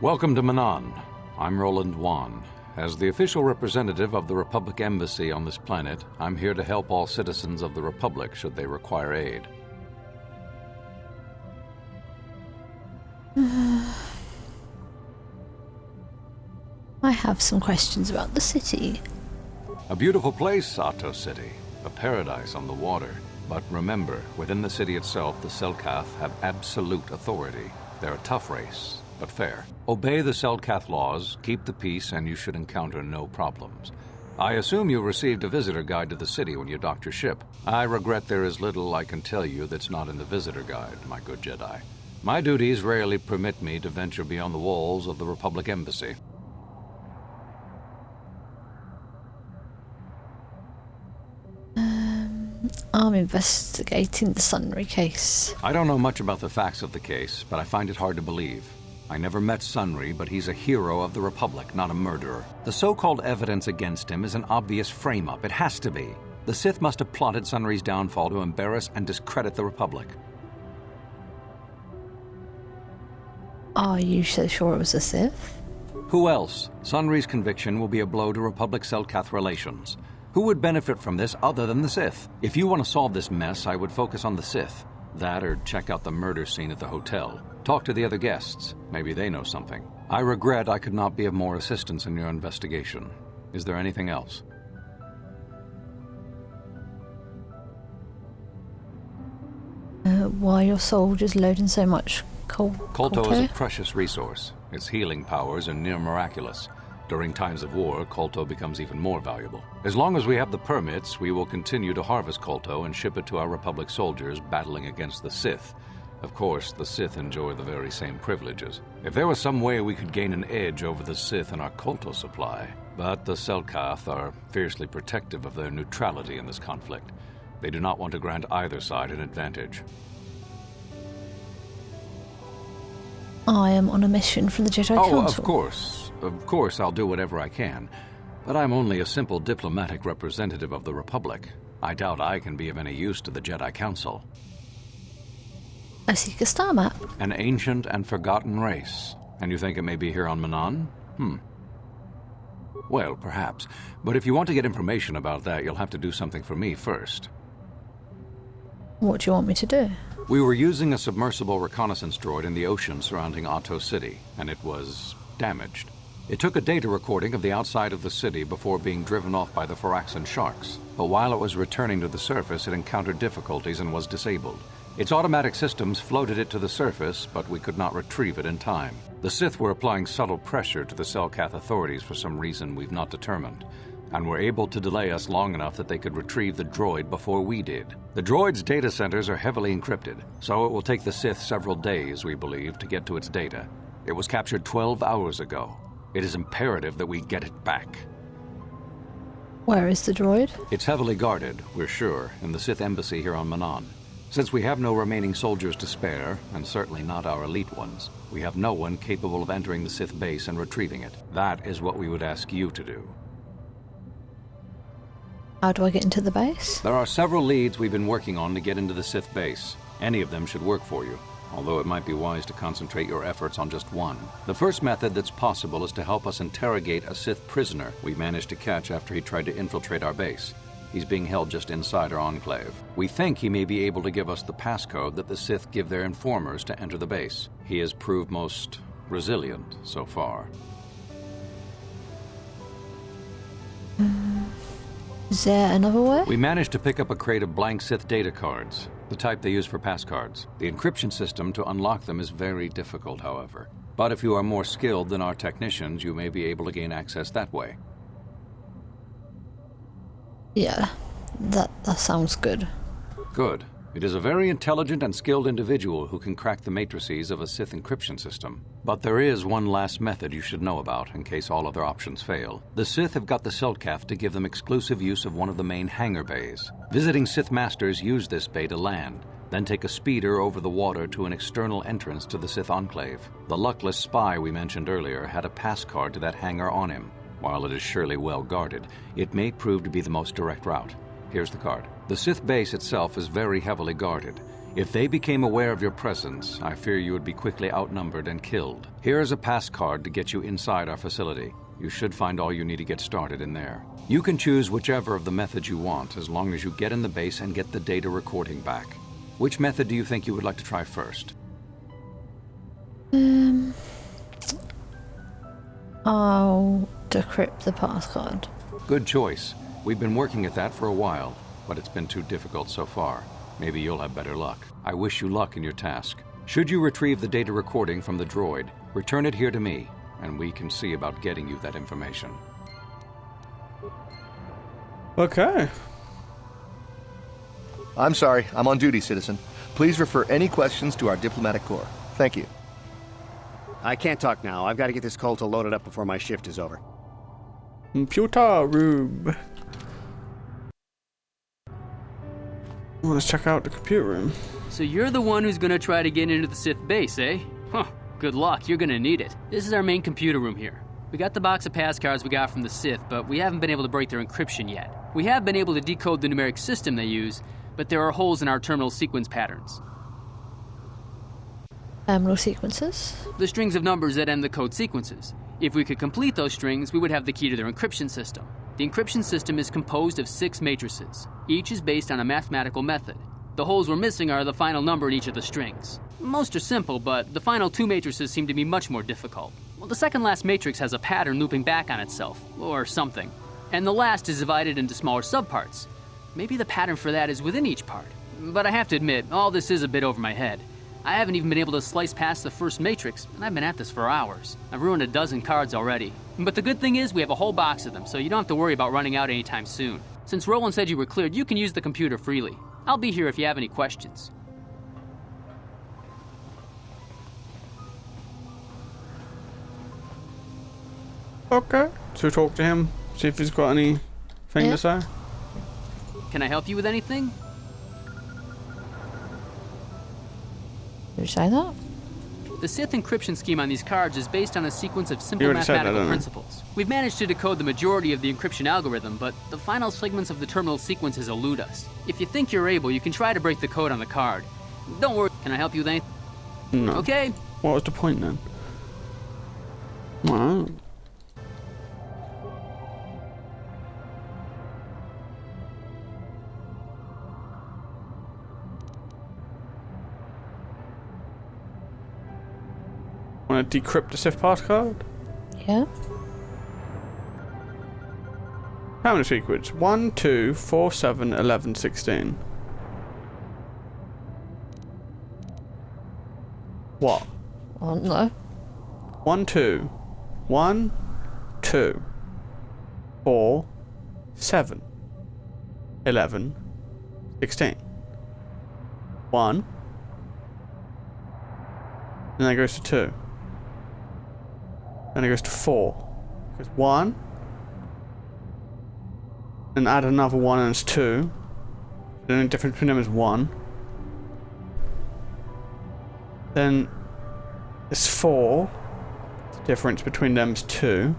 Welcome to MANAAN. I'm Roland Wan. As the official representative of the Republic Embassy on this planet, I'm here to help all citizens of the Republic should they require aid. I have some questions about the city. A beautiful place, Ato City. A paradise on the water. But remember, within the city itself, the Selkath have absolute authority. They're a tough race, but fair. Obey the Selkath laws, keep the peace, and you should encounter no problems. I assume you received a visitor guide to the city when you docked your ship. I regret there is little I can tell you that's not in the visitor guide, my good Jedi. My duties rarely permit me to venture beyond the walls of the Republic Embassy. I'm investigating the Sunry case. I don't know much about the facts of the case, but I find it hard to believe. I never met Sunry, but he's a hero of the Republic, not a murderer. The so-called evidence against him is an obvious frame-up. It has to be. The Sith must have plotted Sunry's downfall to embarrass and discredit the Republic. Are you so sure it was the Sith? Who else? Sunry's conviction will be a blow to Republic-Selkath relations. Who would benefit from this other than the Sith? If you want to solve this mess, I would focus on the Sith. That or check out the murder scene at the hotel. Talk to the other guests. Maybe they know something. I regret I could not be of more assistance in your investigation. Is there anything else? Why are your soldiers loading so much Kolto is a precious resource. Its healing powers are near miraculous. During times of war, Kolto becomes even more valuable. As long as we have the permits, we will continue to harvest Kolto and ship it to our Republic soldiers battling against the Sith. Of course, the Sith enjoy the very same privileges. If there was some way we could gain an edge over the Sith in our Kolto supply, but the Selkath are fiercely protective of their neutrality in this conflict. They do not want to grant either side an advantage. I am on a mission from the Jedi Council. Of course. Of course, I'll do whatever I can. But I'm only a simple diplomatic representative of the Republic. I doubt I can be of any use to the Jedi Council. I seek a star map. An ancient and forgotten race. And you think it may be here on Manaan? Well, perhaps. But if you want to get information about that, you'll have to do something for me first. What do you want me to do? We were using a submersible reconnaissance droid in the ocean surrounding Ahto City, and it was damaged. It took a data recording of the outside of the city before being driven off by the Faraxan sharks, but while it was returning to the surface, it encountered difficulties and was disabled. Its automatic systems floated it to the surface, but we could not retrieve it in time. The Sith were applying subtle pressure to the Selkath authorities for some reason we've not determined, and were able to delay us long enough that they could retrieve the droid before we did. The droid's data centers are heavily encrypted, so it will take the Sith several days, we believe, to get to its data. It was captured 12 hours ago. It is imperative that we get it back. Where is the droid? It's heavily guarded, we're sure, in the Sith embassy here on Manaan. Since we have no remaining soldiers to spare, and certainly not our elite ones, we have no one capable of entering the Sith base and retrieving it. That is what we would ask you to do. How do I get into the base? There are several leads we've been working on to get into the Sith base. Any of them should work for you, although it might be wise to concentrate your efforts on just one. The first method that's possible is to help us interrogate a Sith prisoner we managed to catch after he tried to infiltrate our base. He's being held just inside our enclave. We think he may be able to give us the passcode that the Sith give their informers to enter the base. He has proved most resilient so far. Is there another way? We managed to pick up a crate of blank Sith data cards, the type they use for passcards. The encryption system to unlock them is very difficult, however. But if you are more skilled than our technicians, you may be able to gain access that way. Yeah, that sounds good. Good. It is a very intelligent and skilled individual who can crack the matrices of a Sith encryption system. But there is one last method you should know about in case all other options fail. The Sith have got the Selkath to give them exclusive use of one of the main hangar bays. Visiting Sith masters use this bay to land, then take a speeder over the water to an external entrance to the Sith enclave. The luckless spy we mentioned earlier had a pass card to that hangar on him. While it is surely well guarded, it may prove to be the most direct route. Here's the card. The Sith base itself is very heavily guarded. If they became aware of your presence, I fear you would be quickly outnumbered and killed. Here is a pass card to get you inside our facility. You should find all you need to get started in there. You can choose whichever of the methods you want, as long as you get in the base and get the data recording back. Which method do you think you would like to try first? I'll decrypt the passcard. Good choice. We've been working at that for a while, but it's been too difficult so far. Maybe you'll have better luck. I wish you luck in your task. Should you retrieve the data recording from the droid, return it here to me, and we can see about getting you that information. Okay. I'm sorry, I'm on duty, citizen. Please refer any questions to our diplomatic corps. Thank you. I can't talk now. I've got to get this Kolto loaded up before my shift is over. Computer room. Well, let's check out the computer room. So you're the one who's gonna try to get into the Sith base, eh? Huh, good luck, you're gonna need it. This is our main computer room here. We got the box of pass cards we got from the Sith, but we haven't been able to break their encryption yet. We have been able to decode the numeric system they use, but there are holes in our terminal sequence patterns. Terminal sequences? The strings of numbers that end the code sequences. If we could complete those strings, we would have the key to their encryption system. The encryption system is composed of 6 matrices. Each is based on a mathematical method. The holes we're missing are the final number in each of the strings. Most are simple, but the final 2 matrices seem to be much more difficult. Well, the second last matrix has a pattern looping back on itself, or something. And the last is divided into smaller subparts. Maybe the pattern for that is within each part. But I have to admit, all this is a bit over my head. I haven't even been able to slice past the first matrix, and I've been at this for hours. I've ruined a dozen cards already. But the good thing is we have a whole box of them, so you don't have to worry about running out anytime soon. Since Roland said you were cleared, you can use the computer freely. I'll be here if you have any questions. Okay. So talk to him, see if he's got anything to say. Can I help you with anything? Did you say that? The Sith encryption scheme on these cards is based on a sequence of simple mathematical principles. We've managed to decode the majority of the encryption algorithm, but the final segments of the terminal sequences elude us. If you think you're able, you can try to break the code on the card. Don't worry, can I help you with anything? No. Okay. What was the point then? Well. Want to decrypt the Sith pass card? Yeah. How many secrets? 1, 2, 4, 7, 11, 16. What? Oh, no. 1, 2. 1, 2, 4, 7, 11, 16. 1. And then it goes to 2. Then it goes to 4. It goes 1. And add another 1 and it's 2. The only difference between them is 1. Then it's 4. The difference between them is 2.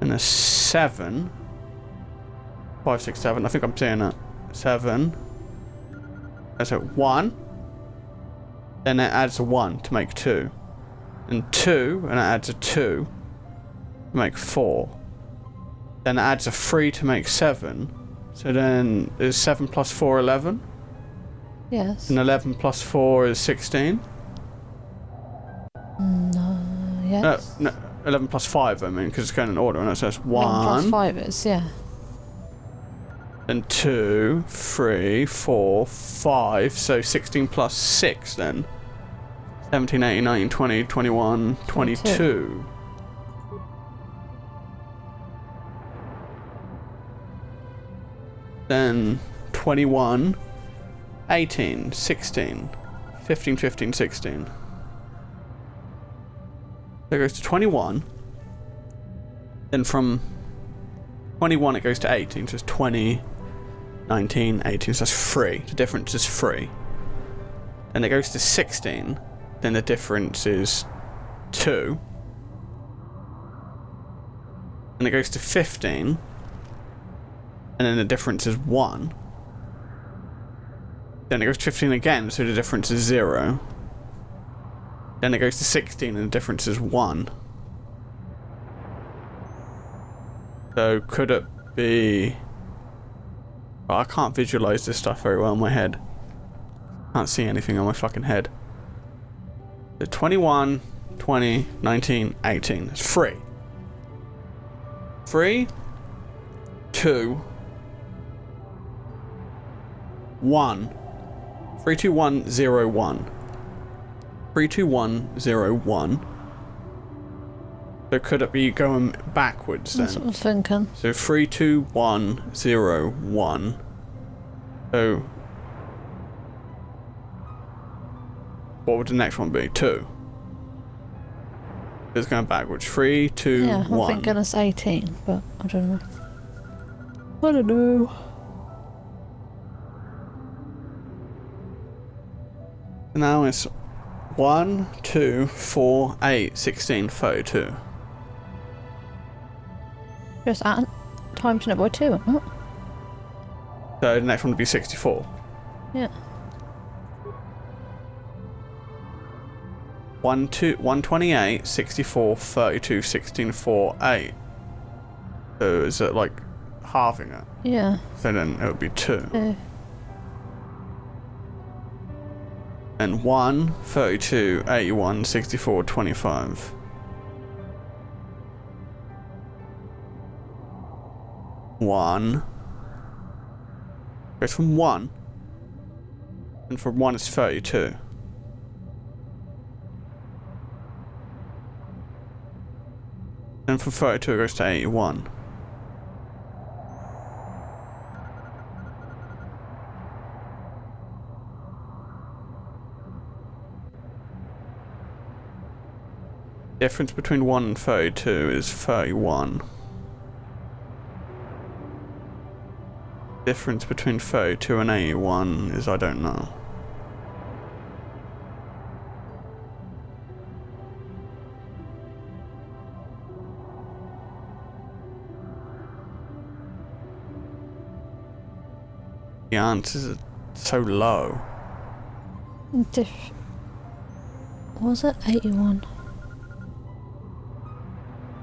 And a 7. 5, 6, 7. I think I'm saying that. 7. That's it. 1. Then it adds a 1 to make 2. And 2, and it adds a 2 to make 4. Then it adds a 3 to make 7. So then is 7 plus 4 11? Yes. And 11 plus 4 is 16? No, yes. No, 11 plus 5, I mean, because it's going in order, and it says 1. 11 plus 5 is, yeah. Then 2, 3, 4, 5, so 16 plus 6 then. 17, 18, 19, 20, 21, 22. Then 21, 18, 16, 15, 15, 16. There goes to 21. Then from 21 it goes to 18, so it's 20, 19, 18, so that's 3. The difference is 3. Then it goes to 16, then the difference is 2. And it goes to 15, and then the difference is 1. Then it goes to 15 again, so the difference is 0. Then it goes to 16 and the difference is 1. So could it be... Well, I can't visualize this stuff very well in my head. Can't see anything on my fucking head. The 21, 20, 19, 18. It's 3. 3, 2, 1. 3, 2, 1, 0, 1. 3, 2, 1, 0, 1. So could it be going backwards then? That's what I was thinking. So 3, 2, 1, 0, 1. So what would the next one be? 2. It's going backwards. 3, 2, yeah, 1. I'm thinking it's 18, but I don't know. I don't know. Now it's 1, 2, 4, 8, 16, 32. Just add times it by 2, or not? So the next one would be 64. Yeah. 128, 64, 32, 16, 4, 8. So is it like halving it? Yeah. So then it would be 2. And 1, 32, 81, 64, 25. One. Goes from 1. And from 1 is 32. Then from 32 it goes to 81. Difference between 1 and 32 is 31. Difference between 32 and 81 is I don't know. The answers are so low. Was it 81?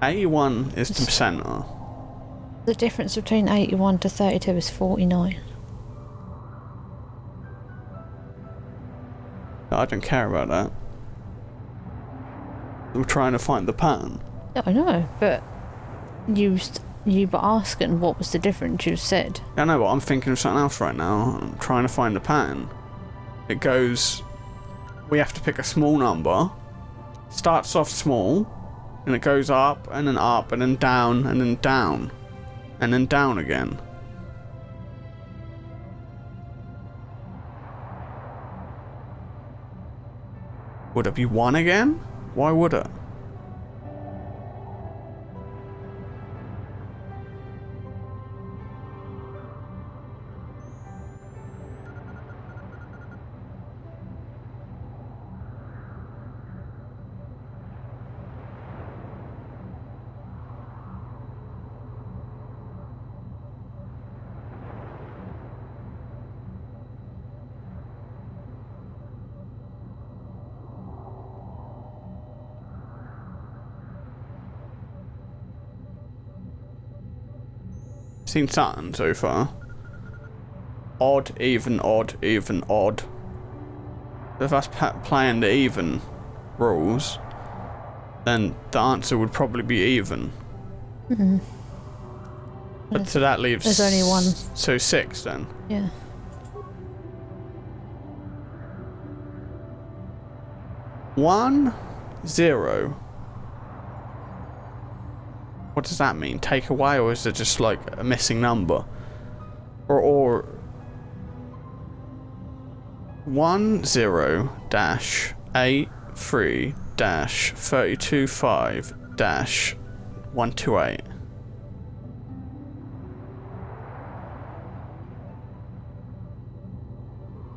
81 is the center. The difference between 81 to 32 is 49. I don't care about that. We're trying to find the pattern. Yeah, I know, but you were asking what was the difference, you said. I know, but I'm thinking of something else right now. I'm trying to find the pattern. It goes... We have to pick a small number. Starts off small. And it goes up, and then down, and then down. And then down again. Would it be 1 again? Why would it? Seen something so far. Odd, even, odd, even, odd. If that's playing the even rules, then the answer would probably be even. Mm-hmm. But so that leaves... There's only one. So 6 then. Yeah. One, 0. What does that mean? Take away, or is it just like a missing number? Or 10-83-3-325-128.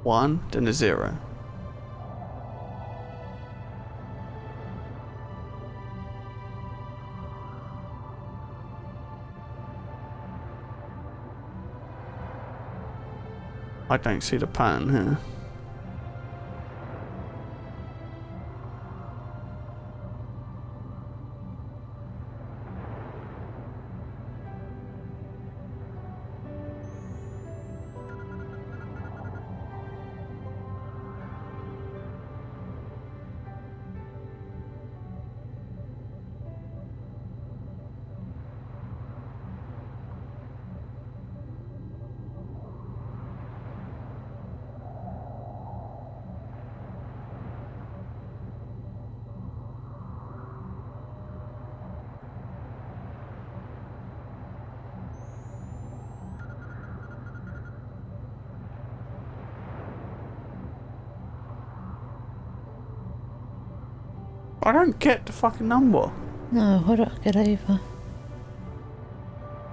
One, then a 0. I don't see the pattern here. I don't get the fucking number. No, I don't get either.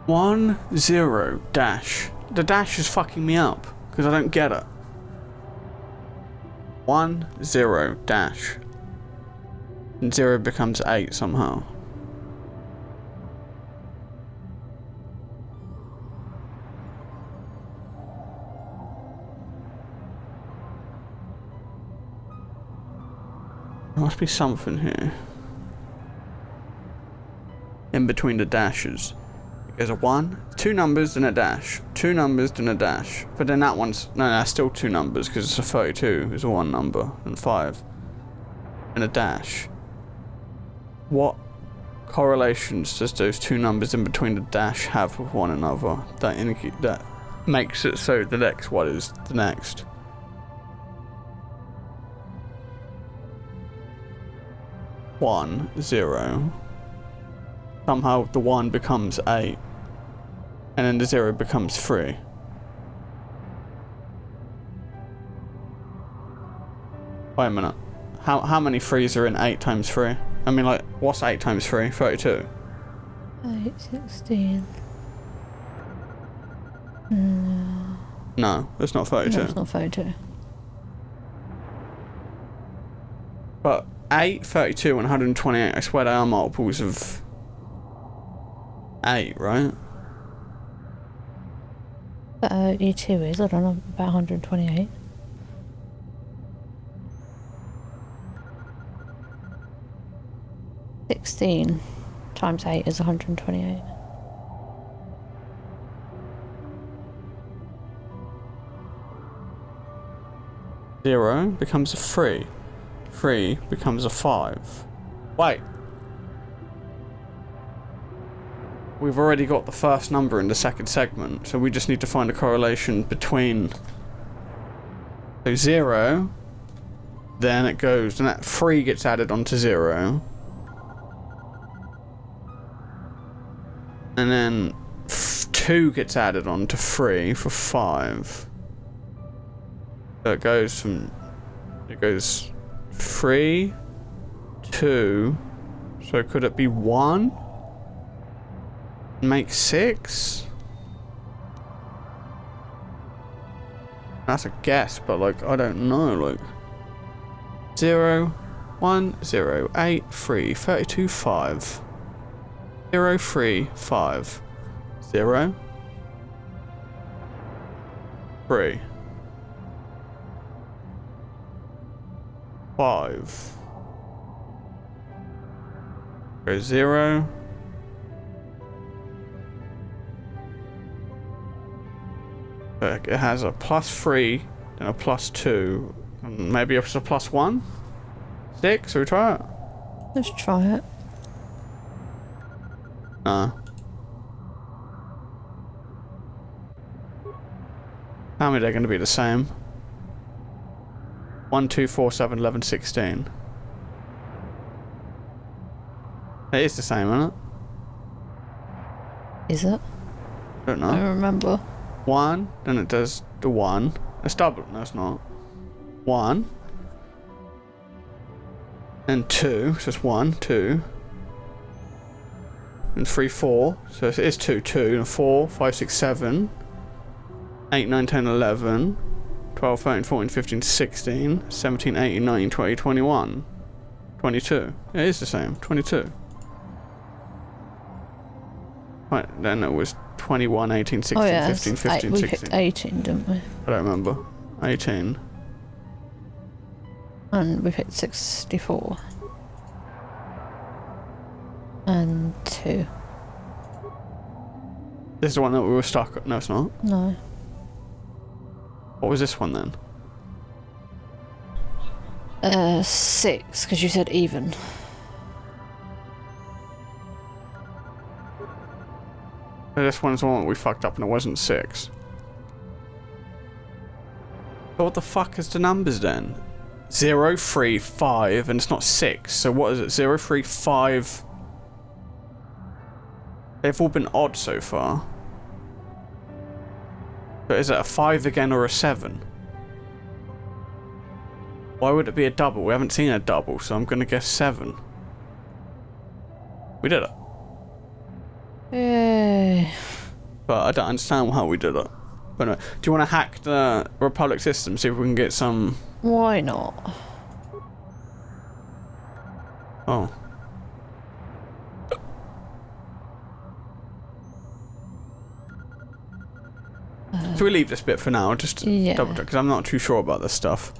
1, 0, dash. The dash is fucking me up because I don't get it. 1, 0, dash. And 0 becomes 8 somehow. There must be something here. In between the dashes. There's a 1, 2 numbers, and a dash. 2 numbers, and a dash. But then that one's... No, that's still 2 numbers, because it's a 32. It's a 1 number. And 5. And a dash. What correlations does those 2 numbers in between the dash have with one another? That makes it so the next one is the next. One, 0. Somehow the 1 becomes 8. And then the 0 becomes 3. Wait a minute. How many 3s are in 8 times 3? I mean, like, what's 8 times 3? 32. 8, 16. No, it's not 32. No, it's not 32. But 8, 32, and 128, I swear they are multiples of 8, right? E2 is, I don't know, about 128. (16) times 8 is 128. Zero becomes a 3. 3 becomes a 5. Wait. We've already got the first number in the second segment, so we just need to find a correlation between... So 0, then it goes, and that 3 gets added onto 0. And then 2 gets added onto 3 for 5. So it goes from... It goes 3, 2, so could it be 1? Make 6? That's a guess, but like, I don't know, like... 0, 1, 0, 8, 3, 32, 5. 0, 3, 5. 0. 3. 5. Go 0. It has a +3 and a +2. And maybe it's a +1? 6? Shall we try it? Let's try it. No. How many are going to be the same? 1, 2, 4, 7, 11, 16. It is the same, isn't it? Is it? I don't know. I don't remember. 1, then it does the 1. It's double. No, it's not. 1. And 2. So it's 1, 2. And 3, 4. So it is 2, 2. And 4, 5, 6, 7. 8, 9, 10, 11. 12, 13, 14, 15, 16. 17, 18, 19, 20, 21. 22. It is the same. 22. Right, then it was 21, 18, 16, 15, 15, we 16. picked 18, didn't we? I don't remember. 18. And we picked 64. And 2. This is the one that we were stuck at. No, it's not. No. What was this one then? 6, because you said even. So this one's the one that we fucked up and it wasn't 6. So what the fuck is the numbers then? 0, 3, 5, and it's not 6. So what is it? 0, 3, 5. They've all been odd so far. But is it a 5 again or a 7? Why would it be a double? We haven't seen a double, so I'm gonna guess 7. We did it. Yay. But I don't understand how we did it. But anyway, do you want to hack the Republic system, see if we can get some Why not? Oh. So we leave this bit for now, just to double check, because I'm not too sure about this stuff.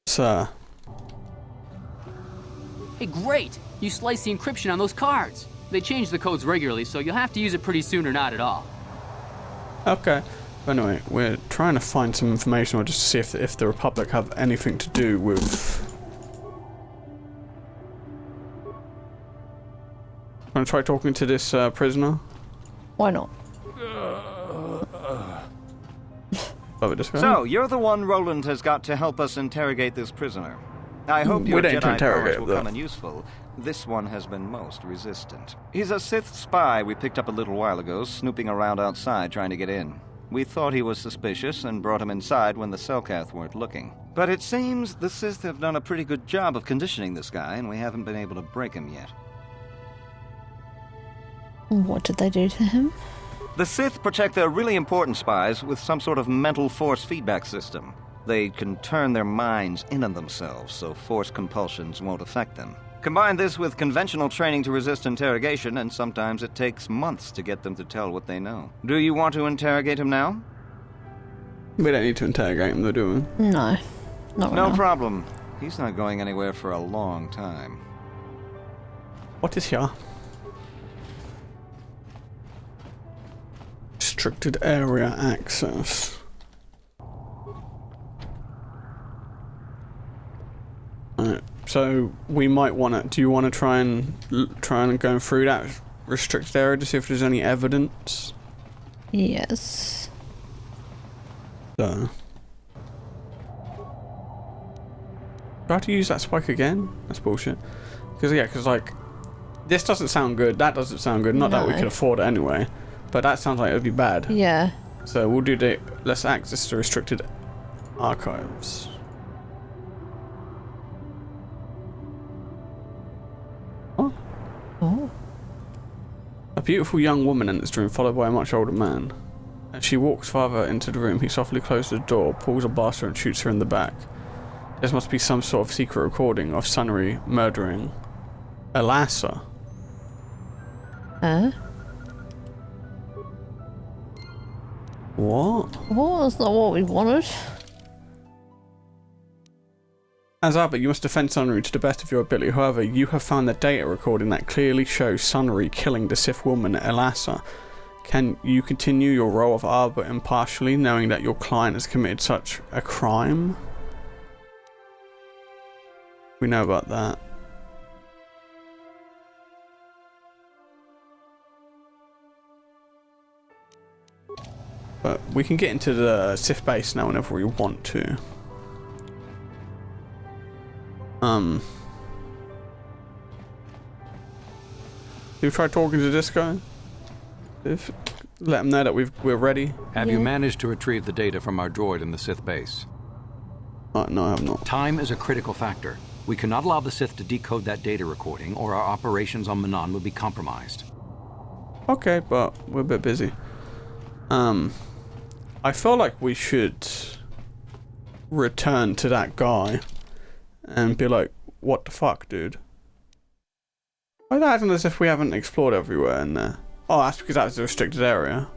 Sir. Hey, great! You sliced the encryption on those cards. They change the codes regularly, so you'll have to use it pretty soon or not at all. Okay. Anyway, we're trying to find some information, or just to see if the Republic have anything to do with... Want to try talking to this prisoner? Why not? So, you're the one Roland has got to help us interrogate this prisoner. I hope your Jedi powers will come in useful. This one has been most resistant. He's a Sith spy we picked up a little while ago, snooping around outside trying to get in. We thought he was suspicious and brought him inside when the Selkath weren't looking. But it seems the Sith have done a pretty good job of conditioning this guy, and we haven't been able to break him yet. What did they do to him? The Sith protect their really important spies with some sort of mental force feedback system. They can turn their minds in on themselves, so force compulsions won't affect them. Combine this with conventional training to resist interrogation, and sometimes it takes months to get them to tell what they know. Do you want to interrogate him now? We don't need to interrogate him, though, do we? No. Not right No now. problem. He's not going anywhere for a long time. What is here? Restricted area access. Alright, so we might want to. Do you want to try and go through that restricted area to see if there's any evidence? Yes. So. Do I have to use that spike again? That's bullshit. Because like, this doesn't sound good. That doesn't sound good. Not that we could afford it anyway. But that sounds like it would be bad. Yeah. So we'll do the... Let's access the restricted archives. What? Oh. A beautiful young woman enters the room, followed by a much older man. As she walks farther into the room, he softly closes the door, pulls a blaster and shoots her in the back. This must be some sort of secret recording of Sunry murdering Elassa. Huh? What? Well, that's not what we wanted. As Albert, you must defend Sunry to the best of your ability. However, you have found the data recording that clearly shows Sunry killing the Sith woman Elassa. Can you continue your role of Arbor impartially, knowing that your client has committed such a crime? We know about that. But we can get into the Sith base now whenever we want to. Do you try talking to this guy? Let him know that we're ready. Have you managed to retrieve the data from our droid in the Sith base? No, I have not. Time is a critical factor. We cannot allow the Sith to decode that data recording, or our operations on Manaan will be compromised. Okay, but we're a bit busy. I feel like we should return to that guy and be like, what the fuck, dude? Why that acting as if we haven't explored everywhere in there? Oh, that's because that's a restricted area.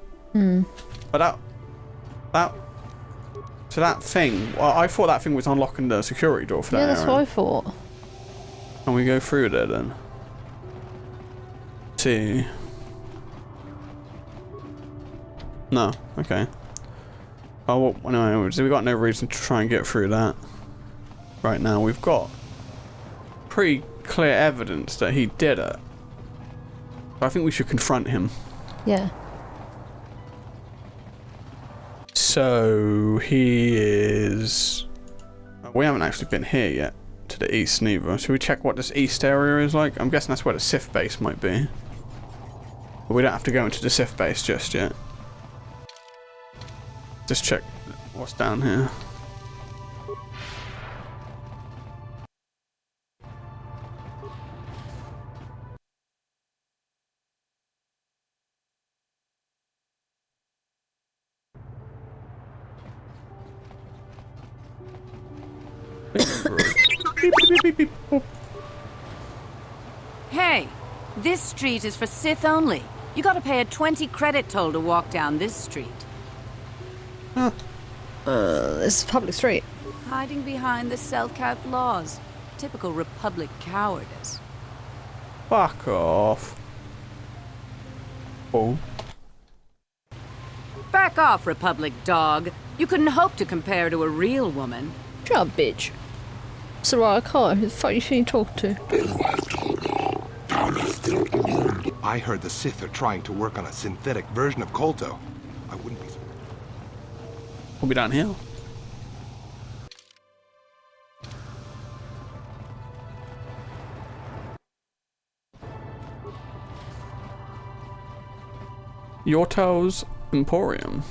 But so that thing, well, I thought that thing was unlocking the security door for that area. Yeah, that's what I thought. Can we go through there then? See. No, okay. Oh, well, anyway, so we got no reason to try and get through that. Right now, we've got pretty clear evidence that he did it. I think we should confront him. Yeah. So, he is... We haven't actually been here yet, to the east neither. Should we check what this east area is like? I'm guessing that's where the Sith base might be. But we don't have to go into the Sith base just yet. Just check what's down here. Hey, this street is for Sith only. You gotta pay a 20 credit toll to walk down this street. This is a public street. Hiding behind the Selkath laws. Typical Republic cowardice. Fuck off. Oh. Back off, Republic dog. You couldn't hope to compare to a real woman. Shut up, bitch. Soraya Carr, who the fuck you think you're talking to? I heard the Sith are trying to work on a synthetic version of KOTOR. I wouldn't be... We'll be down here. Yortel's Emporium.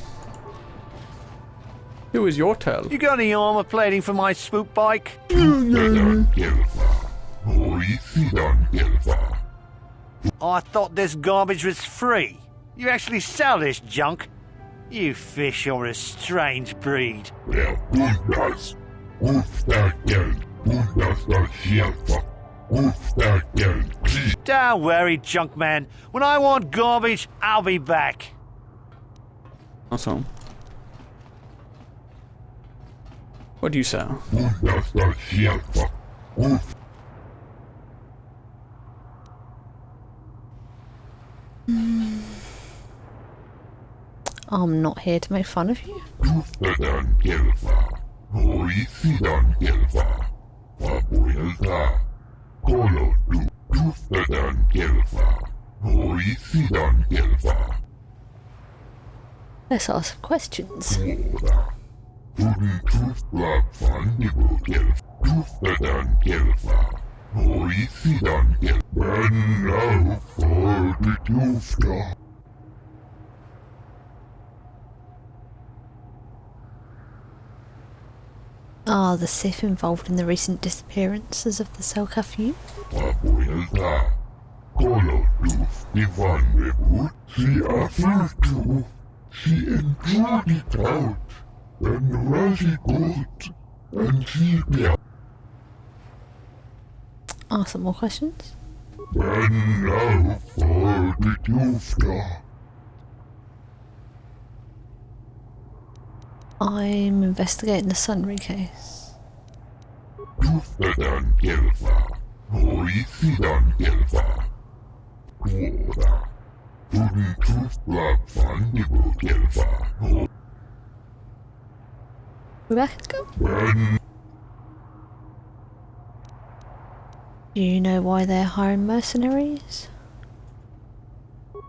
Who is Yortel? You got any armor plating for my swoop bike? I thought this garbage was free. You actually sell this junk? You fish are a strange breed. Don't worry, junk man. When I want garbage, I'll be back. Awesome. What do you sell? I'm not here to make fun of you. Let's ask some questions. Are the Sith involved in the recent disappearances of the Selkath youth? Ask some more questions. I'm investigating the Sunry case. Rebecca's gone? Do you know why they're hiring mercenaries?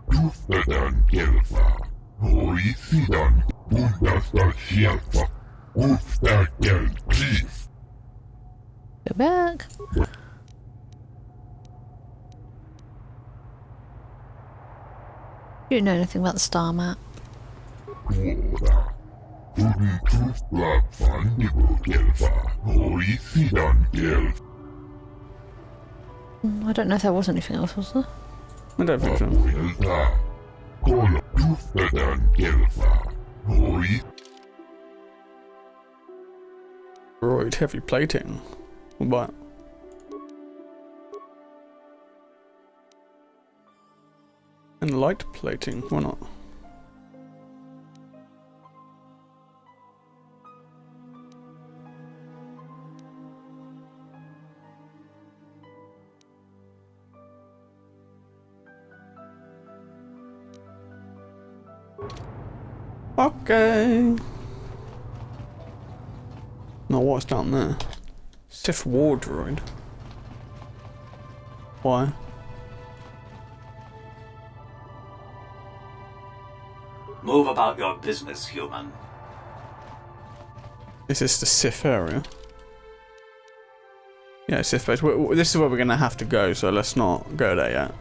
Go back. Do you know anything about the star map? I don't know if there was anything else, was there? I don't think so. Right, heavy plating. We'll buy it. And light plating, why not? Okay. Now what's down there? Sith War droid. Why? Move about your business, human. Is this the Sith area? Yeah, Sith base. This is where we're gonna have to go, so let's not go there yet.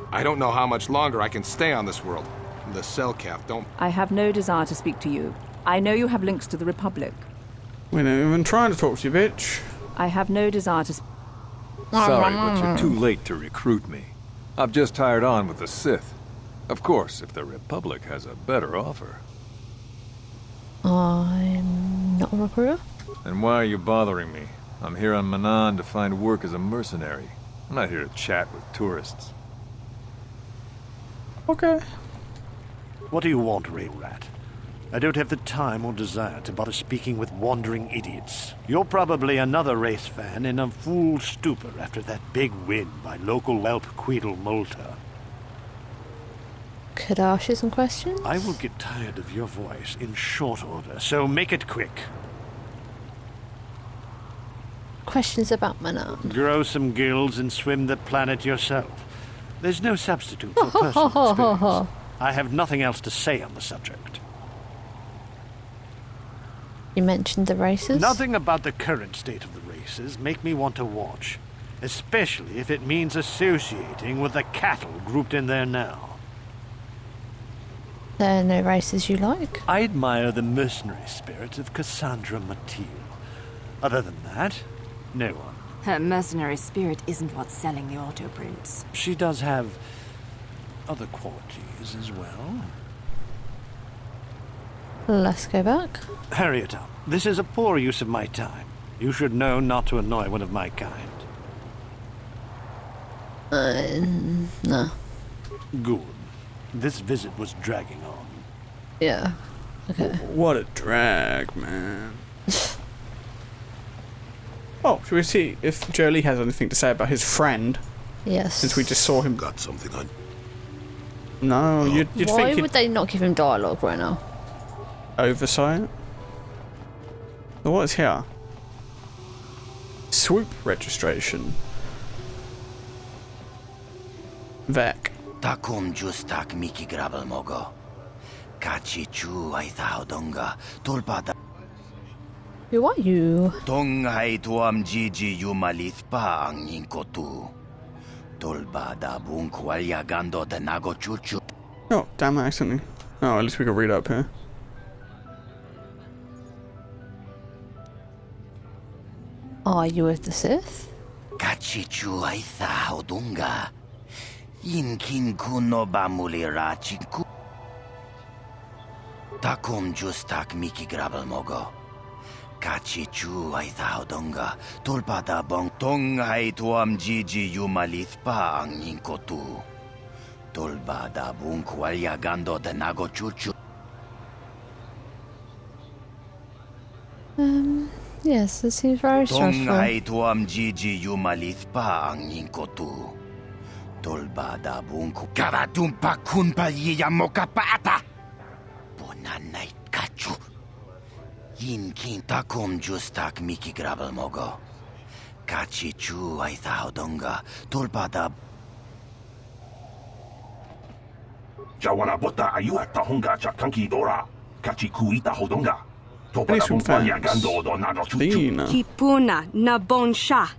I don't know how much longer I can stay on this world. The Selkath don't... I have no desire to speak to you. I know you have links to the Republic. We're not even trying to talk to you, bitch. I have no desire to... Sorry, but you're too late to recruit me. I've just hired on with the Sith. Of course, if the Republic has a better offer. I'm not a recruiter. Then why are you bothering me? I'm here on MANAAN to find work as a mercenary. I'm not here to chat with tourists. Okay. What do you want, Ray Rat? I don't have the time or desire to bother speaking with wandering idiots. You're probably another race fan in a fool stupor after that big win by local whelp Queedle Molter. Could I ask you some questions? I will get tired of your voice in short order, so make it quick. Questions about MANAAN. Grow some gills and swim the planet yourself. There's no substitute for personal experience. I have nothing else to say on the subject. You mentioned the races? Nothing about the current state of the races make me want to watch, especially if it means associating with the cattle grouped in there now. There are no races you like? I admire the mercenary spirit of Cassandra Matil. Other than that, no one. Her mercenary spirit isn't what's selling the auto prints. She does have other qualities as well. Let's go back. Hurry it up. This is a poor use of my time. You should know not to annoy one of my kind. No. Good. This visit was dragging on. Yeah. Okay. What a drag, man. Oh, should we see if Jolie has anything to say about his friend? Yes. Since we just saw him. Got something on. No, you'd Why think would they not give him dialogue right now? Oversight. So what is here? Swoop registration. Vec. Takum justak miki grabel mogo. Kachi chu ai donga tulpada. Who are you? Tong hai tuam gigi yumalithpa ang inkotu. Tolba da bunk walyagando de nago chuchu. Oh, damn it, accidentally. Oh, at least we can read up here. Are you with the Sith? Kachi chu ai hodunga. Inkin kuno bamulira chinku. Takum justak miki grabel mogo. Kachi chu ai hodunga. Tulpa da bong tong hai tuam gigi yumalithpa ang inkotu. Tolba da bunk walyagando de nago chuchu. Yes, it seems very stressful. Tong hai tuam gigi yumalithpa ang inkotu. Tolba da bunku kavadumpa kunpa yamokapata. Bonanai kachu. Yinkin takum justak miki grabel mogo. Kachi chu ai hodonga. Tolba da Jawana bota ayu at tahonga chakanki dora. Kachi kuita hodonga. Kipuna na bonsha.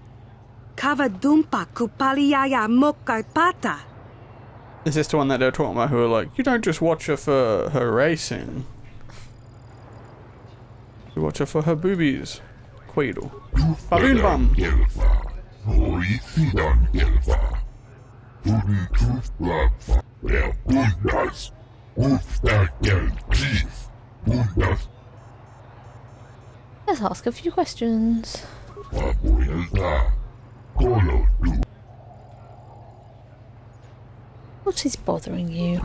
Kavadumpa kupaliaya mokapata. Is this the one that they're talking about who are like, you don't just watch her for her racing. You watch her for her boobies. Queedle. Baboon bum. Let's ask a few questions. What is bothering you?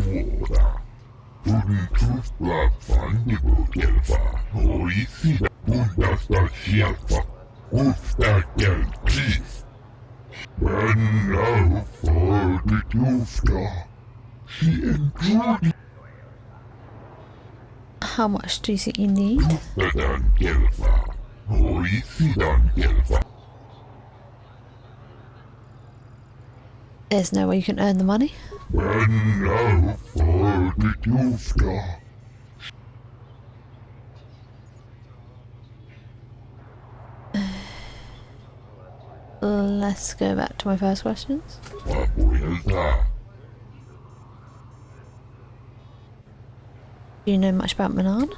How much do you think you need? There's no way you can earn the money? Let's go back to my first questions. Do you know much about MANAAN?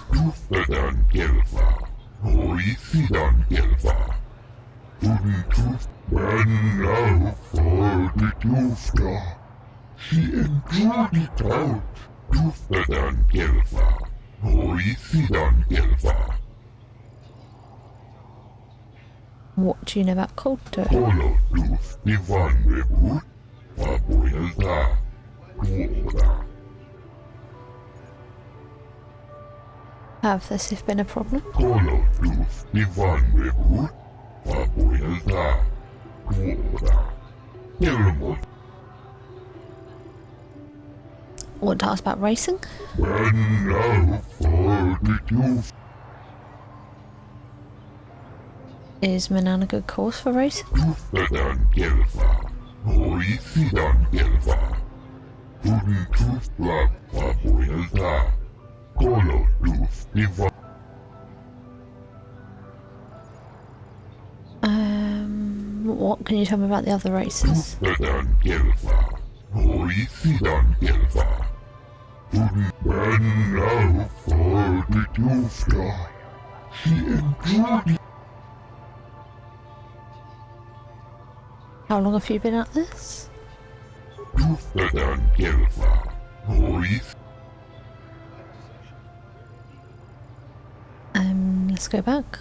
What do you know about KOTOR? Have the Sith been a problem? Want to ask about racing? Is MANAAN a good course for racing? What can you tell me about the other races? How long have you been at this? Let's go back.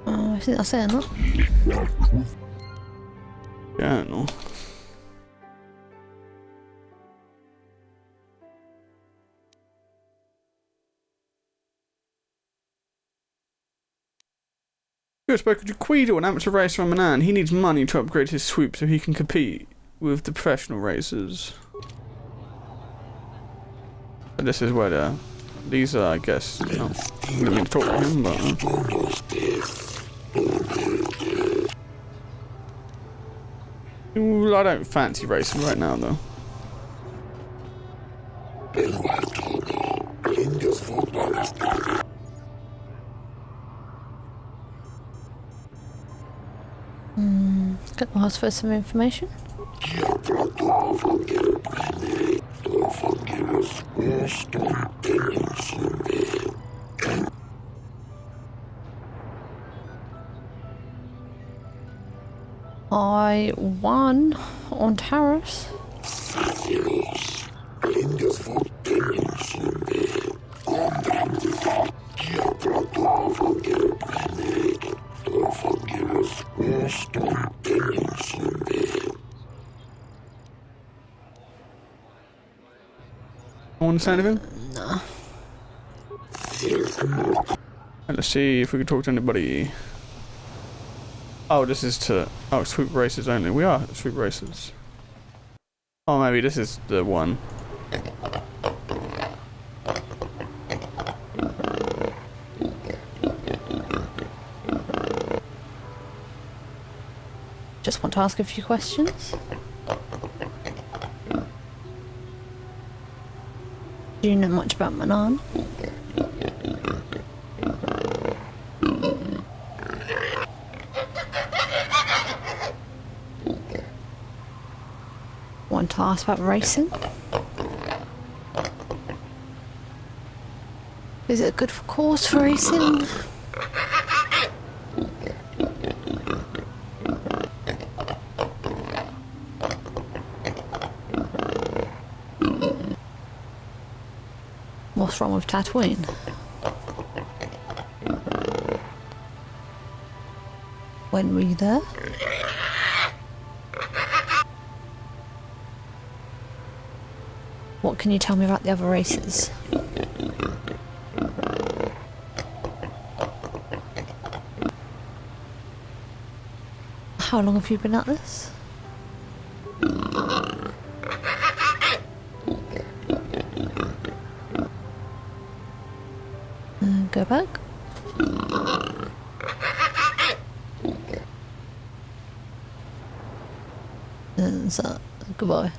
I think that's it, not? Yeah, no. You spoken to Queedle, an amateur racer on MANAAN. He needs money to upgrade his swoop so he can compete with the professional racers. And this is where these are, I guess. I didn't mean to talk to him, but. Ooh, I don't fancy racing right now, though. Can I ask for some information? I won on tariffs. Want to say anything? No. Let's see if we can talk to anybody. Oh, this is to... Oh, swoop races only. We are swoop races. Oh, maybe this is the one. Just want to ask a few questions. Do you know much about MANAAN? Want to ask about racing? Is it a good course for racing? What's wrong with Tatooine? When were you there? What can you tell me about the other races? How long have you been at this? Go back. So, goodbye.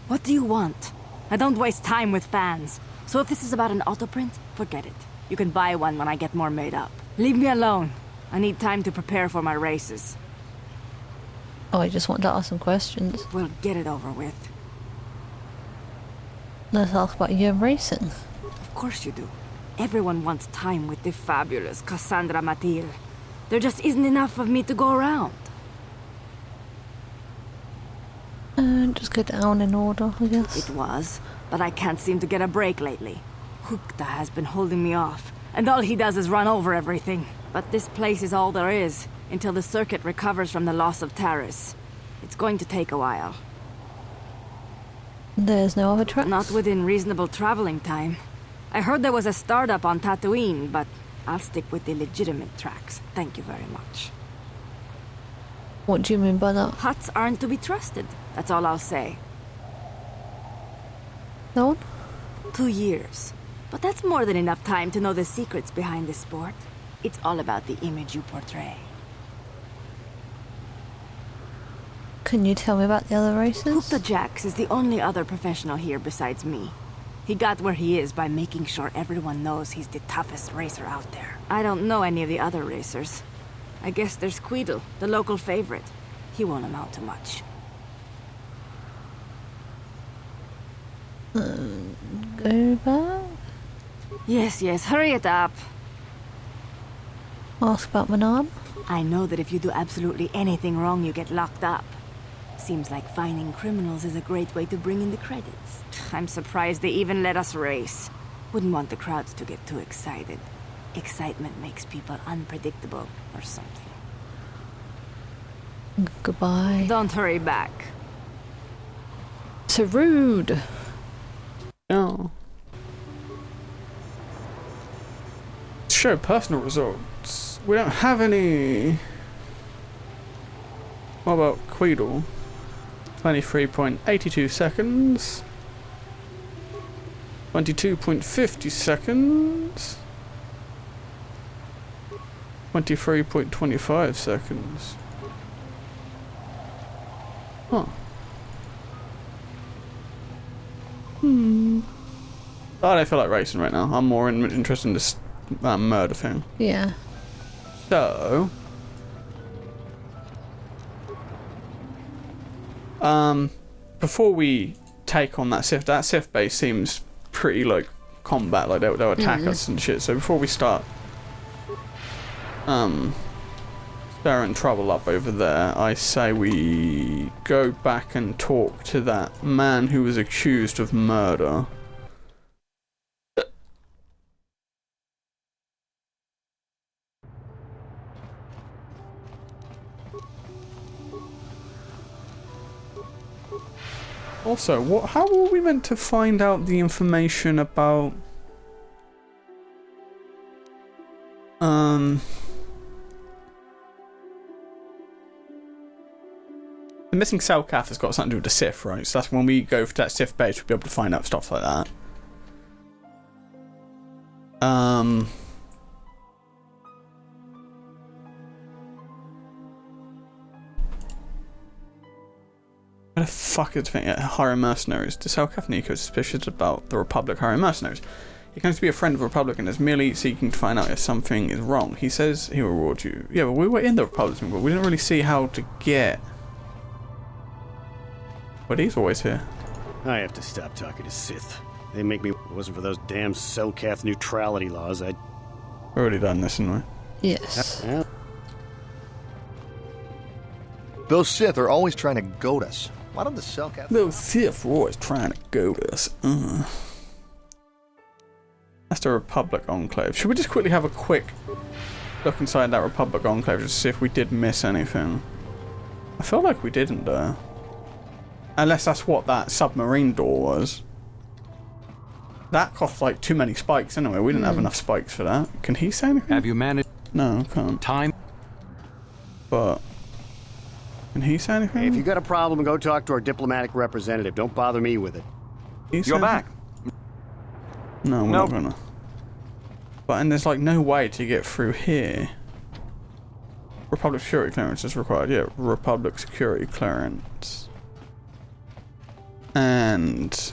What do you want? I don't waste time with fans. So if this is about an autoprint, forget it. You can buy one when I get more made up. Leave me alone. I need time to prepare for my races. Oh, I just want to ask some questions. We'll get it over with. Let's ask about your racing. Of course you do. Everyone wants time with the fabulous Cassandra Matil. There just isn't enough of me to go around. Just go down in order, I guess. It was, but I can't seem to get a break lately. Hukta has been holding me off, and all he does is run over everything. But this place is all there is, until the circuit recovers from the loss of Taris. It's going to take a while. There's no other tracks? Not within reasonable traveling time. I heard there was a startup on Tatooine, but I'll stick with the legitimate tracks. Thank you very much. What do you mean by that? Huts aren't to be trusted. That's all I'll say. No? 2 years. But that's more than enough time to know the secrets behind this sport. It's all about the image you portray. Can you tell me about the other races? Hukta Jax is the only other professional here besides me. He got where he is by making sure everyone knows he's the toughest racer out there. I don't know any of the other racers. I guess there's Queedle, the local favorite. He won't amount to much. Go back? Yes, hurry it up. Ask about MANAAN? I know that if you do absolutely anything wrong, you get locked up. Seems like finding criminals is a great way to bring in the credits. I'm surprised they even let us race. Wouldn't want the crowds to get too excited. Excitement makes people unpredictable, or something. Goodbye. Don't hurry back. So rude. Oh. Show personal results. We don't have any. What about Queedle? 23.82 seconds. 22.50 seconds. 23.25 seconds. Huh. I don't feel like racing right now. I'm more interested in this murder thing. Yeah. So, before we take on that Sith base seems pretty like combat, like they'll attack us and shit. So before we start stirring trouble up over there, I say we go back and talk to that man who was accused of murder. Also, how were we meant to find out the information about the missing cell cath has got something to do with the Sith, right? So that's when we go for that Sith base, we'll be able to find out stuff like that. What the fuck is the thing? Hiring mercenaries. The cell cath Nico is suspicious about the Republic hiring mercenaries. He claims to be a friend of the Republic and is merely seeking to find out if something is wrong. He says he will reward you. Yeah, but we were in the Republic, but we didn't really see how to get. But he's always here. I have to stop talking to Sith. They make me. If it wasn't for those damn cell cath neutrality laws, I'd. Already done this, haven't we? Yes. Those Sith are always trying to goad us. Why don't the cell cath? Those Sith are always trying to goad us. That's the Republic Enclave. Should we just quickly have a quick look inside that Republic Enclave just to see if we did miss anything? I feel like we didn't, though. Unless that's what that submarine door was. That cost like too many spikes anyway. We didn't have enough spikes for that. Can he say anything? Have you managed? No, I can't. Time. But can he say anything? Hey, if you got a problem, go talk to our diplomatic representative. Don't bother me with it. You're back. No, we're not gonna. But and there's like no way to get through here. Republic security clearance is required. Yeah, Republic security clearance. And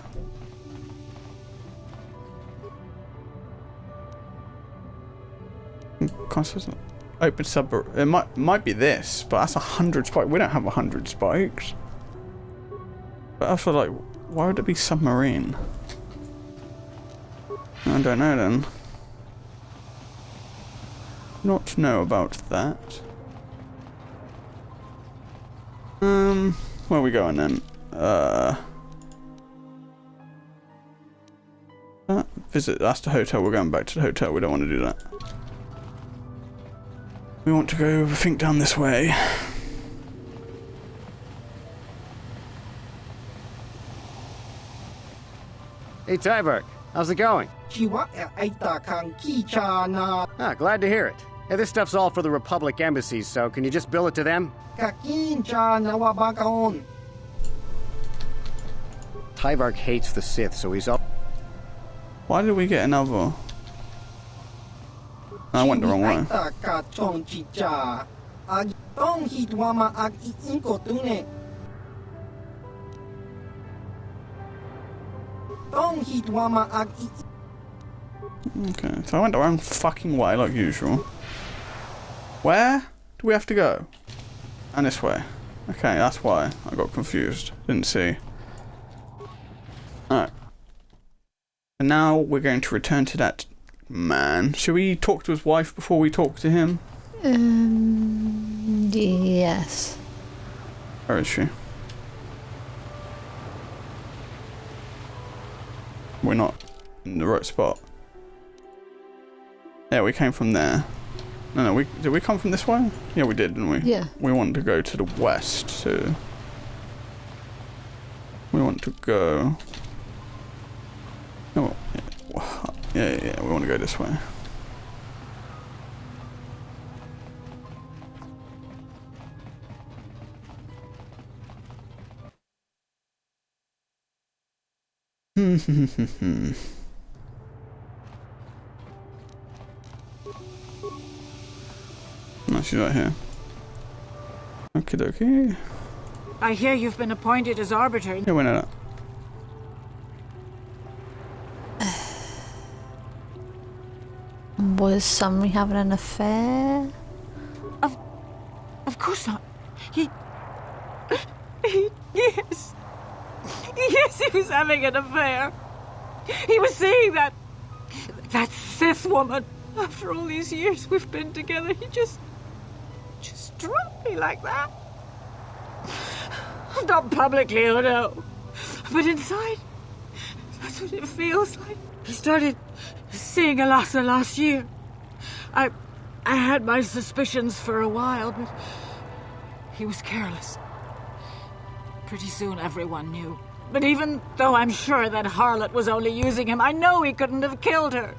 consistent open sub. It might be this, but that's 100 spikes. We don't have 100 spikes. But also, like, why would it be submarine? I don't know then. not know about that. Where are we going then? Visit, that's the hotel. We're going back to the hotel. We don't want to do that. We want to go, I think, down this way. Hey, Tyberg. How's it going? Ah, glad to hear it. Hey, this stuff's all for the Republic embassies, so can you just bill it to them? Tyvark hates the Sith, so he's up. Why did we get another? I went the wrong way. Okay, so I went the wrong fucking way like usual. Where do we have to go? And this way. Okay, that's why I got confused. Didn't see. Alright. And now we're going to return to that man. Should we talk to his wife before we talk to him? Yes. Where is she? We're not in the right spot. Yeah, we came from there. No, did we come from this way? Yeah, we did, didn't we? Yeah. We wanted to go to the west, so we want to go. Oh, yeah, we want to go this way. No, she's right here. Okie dokie. I hear you've been appointed as arbiter. Yeah, we know that. Was somebody having an affair? Of course not. Yes. Yes, he was having an affair. He was seeing that Sith woman. After all these years we've been together, he just dropped me like that. Not publicly, oh no. But inside, that's what it feels like. He started seeing Alassa last year. I had my suspicions for a while, but he was careless. Pretty soon everyone knew. But even though I'm sure that harlot was only using him, I know he couldn't have killed her.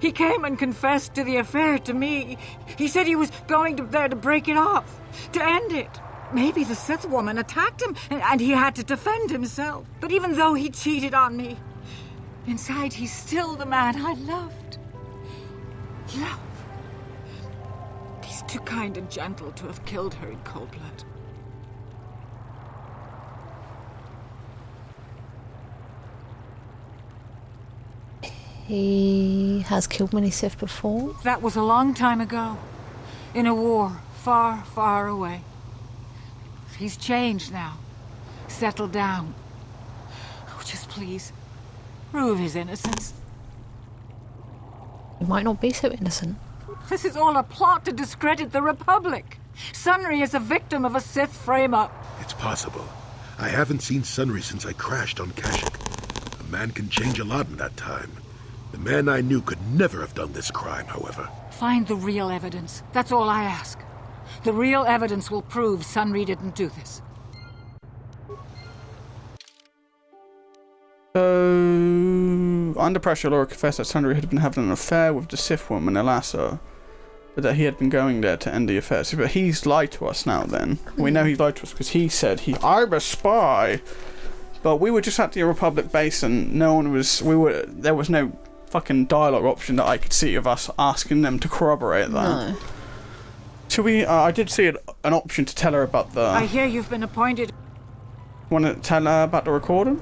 He came and confessed to the affair to me. He said he was going there to break it off, to end it. Maybe the Sith woman attacked him and he had to defend himself. But even though he cheated on me, inside he's still the man I loved. Love. He's too kind and gentle to have killed her in cold blood. He has killed many Sith before. That was a long time ago. In a war far, far away. He's changed now. Settled down. Oh, just please, prove his innocence. He might not be so innocent. This is all a plot to discredit the Republic. Sunry is a victim of a Sith frame-up. It's possible. I haven't seen Sunry since I crashed on Kashyyyk. A man can change a lot in that time. The man I knew could never have done this crime, however. Find the real evidence. That's all I ask. The real evidence will prove Sunry didn't do this. So, under pressure, Laura confessed that Sunry had been having an affair with the Sith woman, Alassa, but that he had been going there to end the affair. So, but he's lied to us now then. We know he lied to us because he said, I'm a spy! But we were just at the Republic base and there was no fucking dialogue option that I could see of us asking them to corroborate that. No. Should we, I did see an option to tell her about the... I hear you've been appointed... Want to tell her about the recording?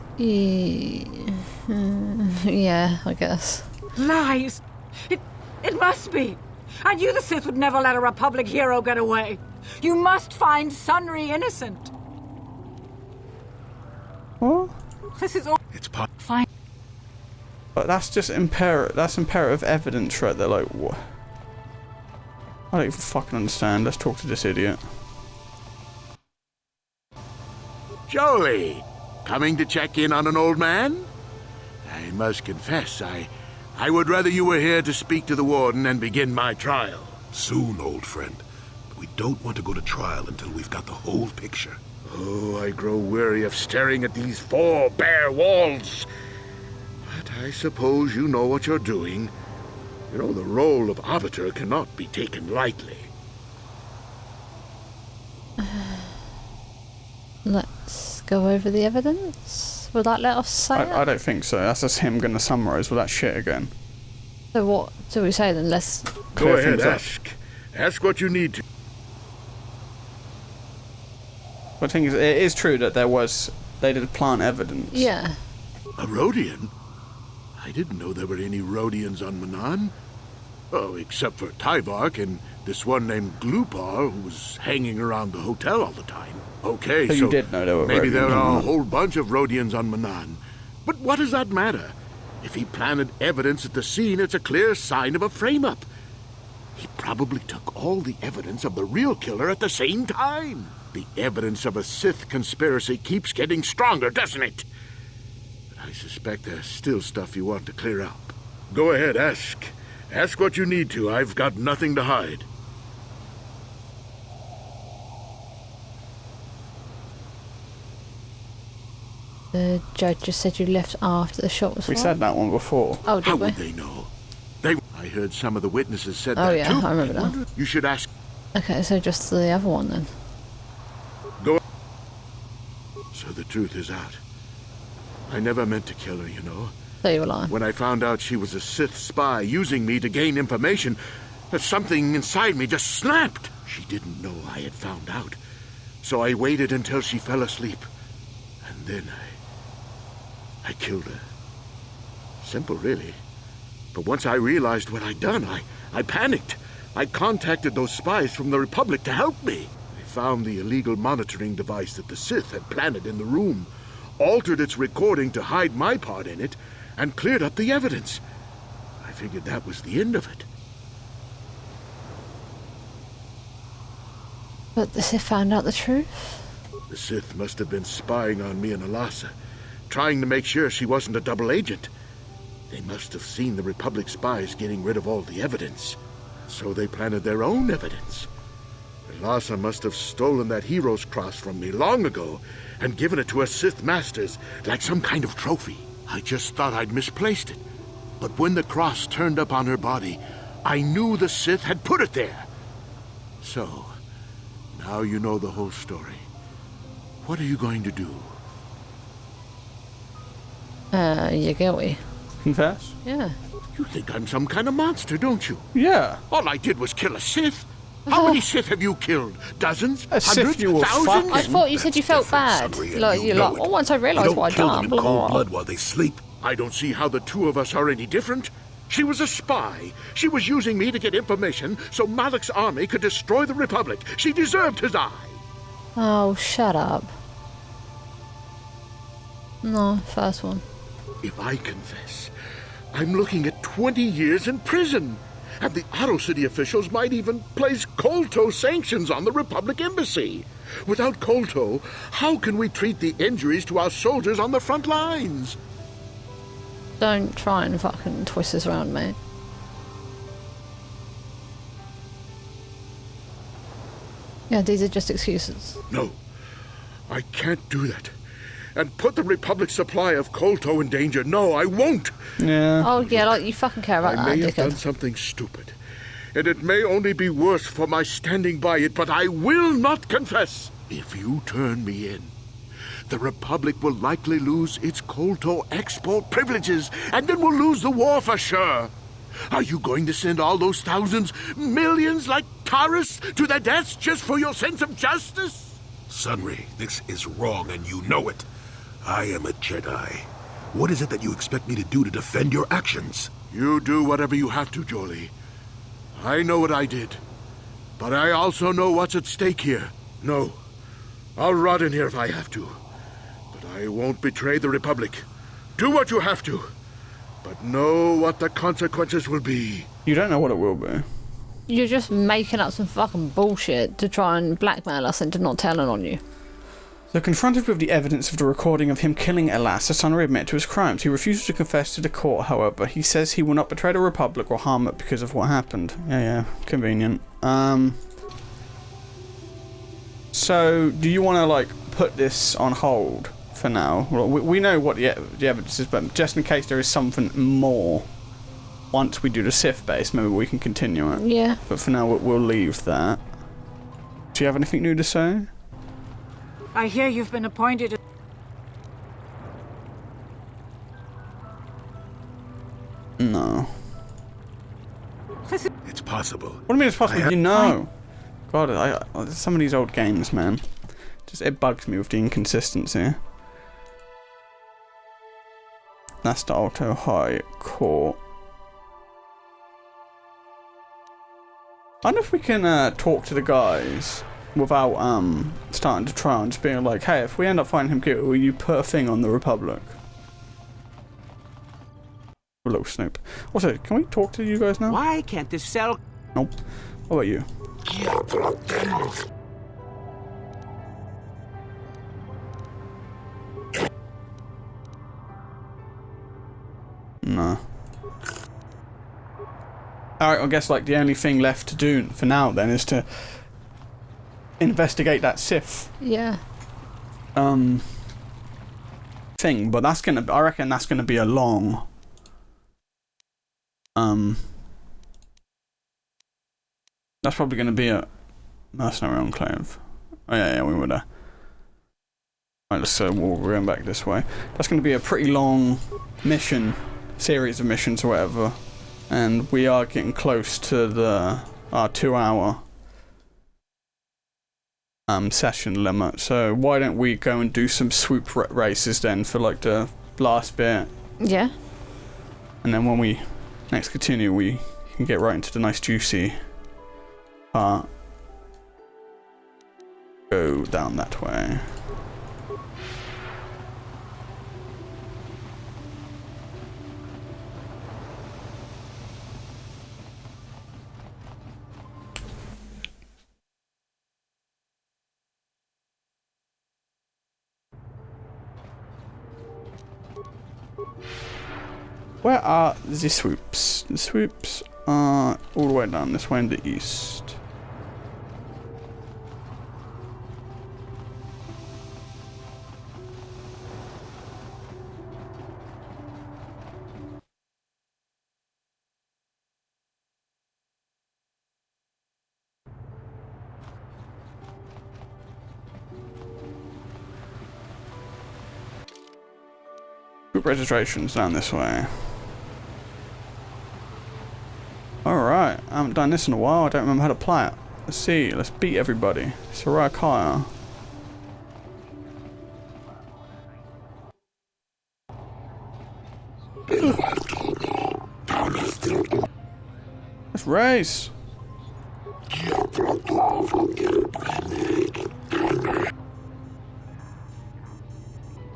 Yeah, I guess. Lies! It must be! I knew the Sith would never let a Republic hero get away. You must find Sunry innocent. What? This is all... It's fine. But that's just imperative evidence right there, like, what? I don't even fucking understand. Let's talk to this idiot. Jolie, coming to check in on an old man? I must confess, I would rather you were here to speak to the warden and begin my trial. Soon, old friend. But we don't want to go to trial until we've got the whole picture. Oh, I grow weary of staring at these 4 bare walls. But I suppose you know what you're doing. You know, the role of arbiter cannot be taken lightly. Let's go over the evidence. Will that let us say it? I don't think so. That's just him going to summarise all that shit again. So what do we say then? Let's go ahead, ask. Ask what you need to. But the thing is, it is true that they did plant evidence. Yeah. A Rhodian? I didn't know there were any Rhodians on MANAAN. Oh, except for Tyvark and this one named Glupar who was hanging around the hotel all the time. Okay, so you did know there were maybe Rhodians there are on a whole bunch of Rhodians on MANAAN. But what does that matter? If he planted evidence at the scene, it's a clear sign of a frame-up. He probably took all the evidence of the real killer at the same time. The evidence of a Sith conspiracy keeps getting stronger, doesn't it? But I suspect there's still stuff you want to clear up. Go ahead, ask. Ask what you need to. I've got nothing to hide. The judge just said you left after the shot was fired. We said that one before. Oh, did How we? would they know? I heard some of the witnesses said Oh, that yeah, too. I remember that. You should ask. Okay, so just the other one then. Go. So the truth is out. I never meant to kill her, you know. So you were lying. When I found out she was a Sith spy using me to gain information, something inside me just snapped. She didn't know I had found out. So I waited until she fell asleep. And then I killed her. Simple, really. But once I realized what I'd done, I panicked. I contacted those spies from the Republic to help me. They found the illegal monitoring device that the Sith had planted in the room, altered its recording to hide my part in it, and cleared up the evidence. I figured that was the end of it. But the Sith found out the truth? The Sith must have been spying on me and Alasa, trying to make sure she wasn't a double agent. They must have seen the Republic spies getting rid of all the evidence, so they planted their own evidence. Alasa must have stolen that hero's cross from me long ago and given it to her Sith masters like some kind of trophy. I just thought I'd misplaced it. But when the cross turned up on her body, I knew the Sith had put it there. So, now you know the whole story. What are you going to do? You're guilty. Confess? Yeah. You think I'm some kind of monster, don't you? Yeah. All I did was kill a Sith. How many Sith have you killed? Dozens? A Sith Hundreds? you were Thousands? I thought you said you felt bad. Like, you're like, oh, once I realised what I'd done, blah, blah, blah. While they sleep. I don't see how the two of us are any different. She was a spy. She was using me to get information so Malak's army could destroy the Republic. She deserved his eye. Oh, shut up. No, first one. If I confess, I'm looking at 20 years in prison. And the Otto City officials might even place KOTOR sanctions on the Republic Embassy. Without KOTOR, how can we treat the injuries to our soldiers on the front lines? Don't try and fucking twist this around, mate. Yeah, these are just excuses. No, I can't do that. And put the Republic's supply of KOTOR in danger. No, I won't. Yeah. Oh, yeah, like, you fucking care about that, I may have dickhead. done something stupid. And it may only be worse for my standing by it, but I will not confess. If you turn me in, the Republic will likely lose its KOTOR export privileges, and then we'll lose the war for sure. Are you going to send all those thousands, millions like Taurus to their deaths just for your sense of justice? Sunry, this is wrong, and you know it. I am a Jedi. What is it that you expect me to do to defend your actions? You do whatever you have to, Jolie. I know what I did. But I also know what's at stake here. No, I'll rot in here if I have to. But I won't betray the Republic. Do what you have to. But know what the consequences will be. You don't know what it will be. You're just making up some fucking bullshit to try and blackmail us into not telling on you. So confronted with the evidence of the recording of him killing Elas, the son will admit to his crimes. He refuses to confess to the court, however. He says he will not betray the Republic or harm it because of what happened. Yeah, convenient. So, do you want to, like, put this on hold for now? Well, we know what the evidence is, but just in case there is something more, once we do the Sith base, maybe we can continue it. Yeah. But for now, we'll leave that. Do you have anything new to say? I hear you've been appointed. No. It's possible. What do you mean it's possible? You know. God, some of these old games, man. It bugs me with the inconsistency. That's the Alto High Court. I wonder if we can talk to the guys without starting to try and just being like, hey, if we end up finding him guilty, will you put a thing on the Republic? Hello, Snoop. Also, can we talk to you guys now? Why can't this cell... Nope. What about you? No. Alright, I guess like the only thing left to do for now then is to investigate that Sith. Yeah. Thing, but that's gonna, I reckon that's gonna be a long that's probably gonna be a mercenary enclave. Oh yeah, we were there. Alright, let's we're going back this way. That's gonna be a pretty long mission, series of missions or whatever. And we are getting close to the 2-hour session limit. So why don't we go and do some swoop races then for like the last bit? Yeah. And then when we next continue, we can get right into the nice juicy part. Go down that way. Where are the swoops? The swoops are all the way down this way in the east. Group registrations down this way. Alright, I haven't done this in a while, I don't remember how to play it. Let's see, let's beat everybody. Soraya Kaya. Let's race!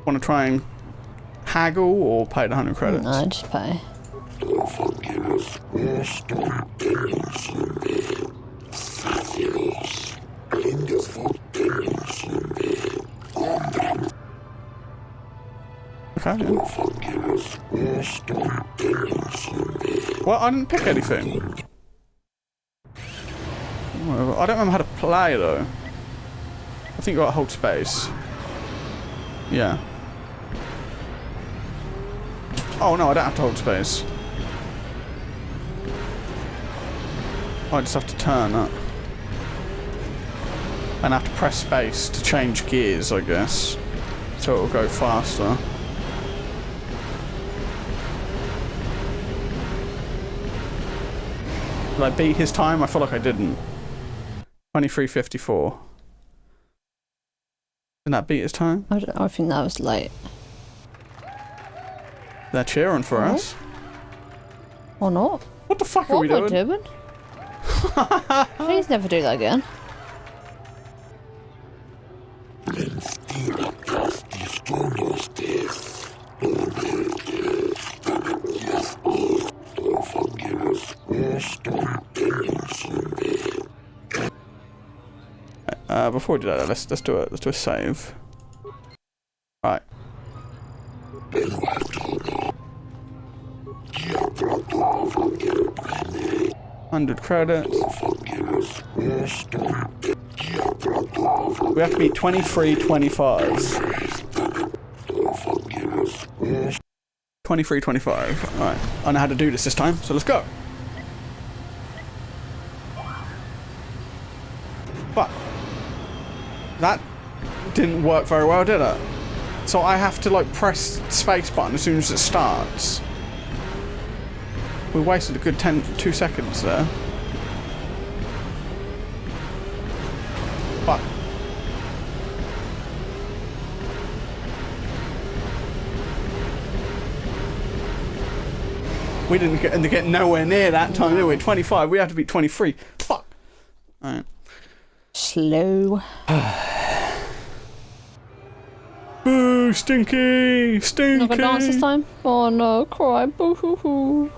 Want to try and haggle or pay the 100 credits? No, just pay. Okay. Well, I didn't pick anything. I don't remember how to play though. I think you gotta hold space. Yeah. Oh no, I don't have to hold space. I just have to turn up. And I have to press space to change gears, I guess. So it'll go faster. Did I beat his time? I feel like I didn't. 23:54. Did that beat his time? I think that was late. They're cheering for us. Or not? What the fuck are we doing? What am I doing? Please never do that again. before we do that, let's do it. Let's do a save. Right. 100 credits. We have to beat 23-25. 23-25. Alright. I know how to do this time, so let's go. But that didn't work very well, did it? So I have to like press space button as soon as it starts. We wasted a good 2 seconds there. But we didn't get nowhere near that time, did we? 25. We have to beat 23. Fuck. Alright. Slow. Boo! Stinky! Stinky! Not gonna dance this time? Oh no, cry. Boo hoo hoo.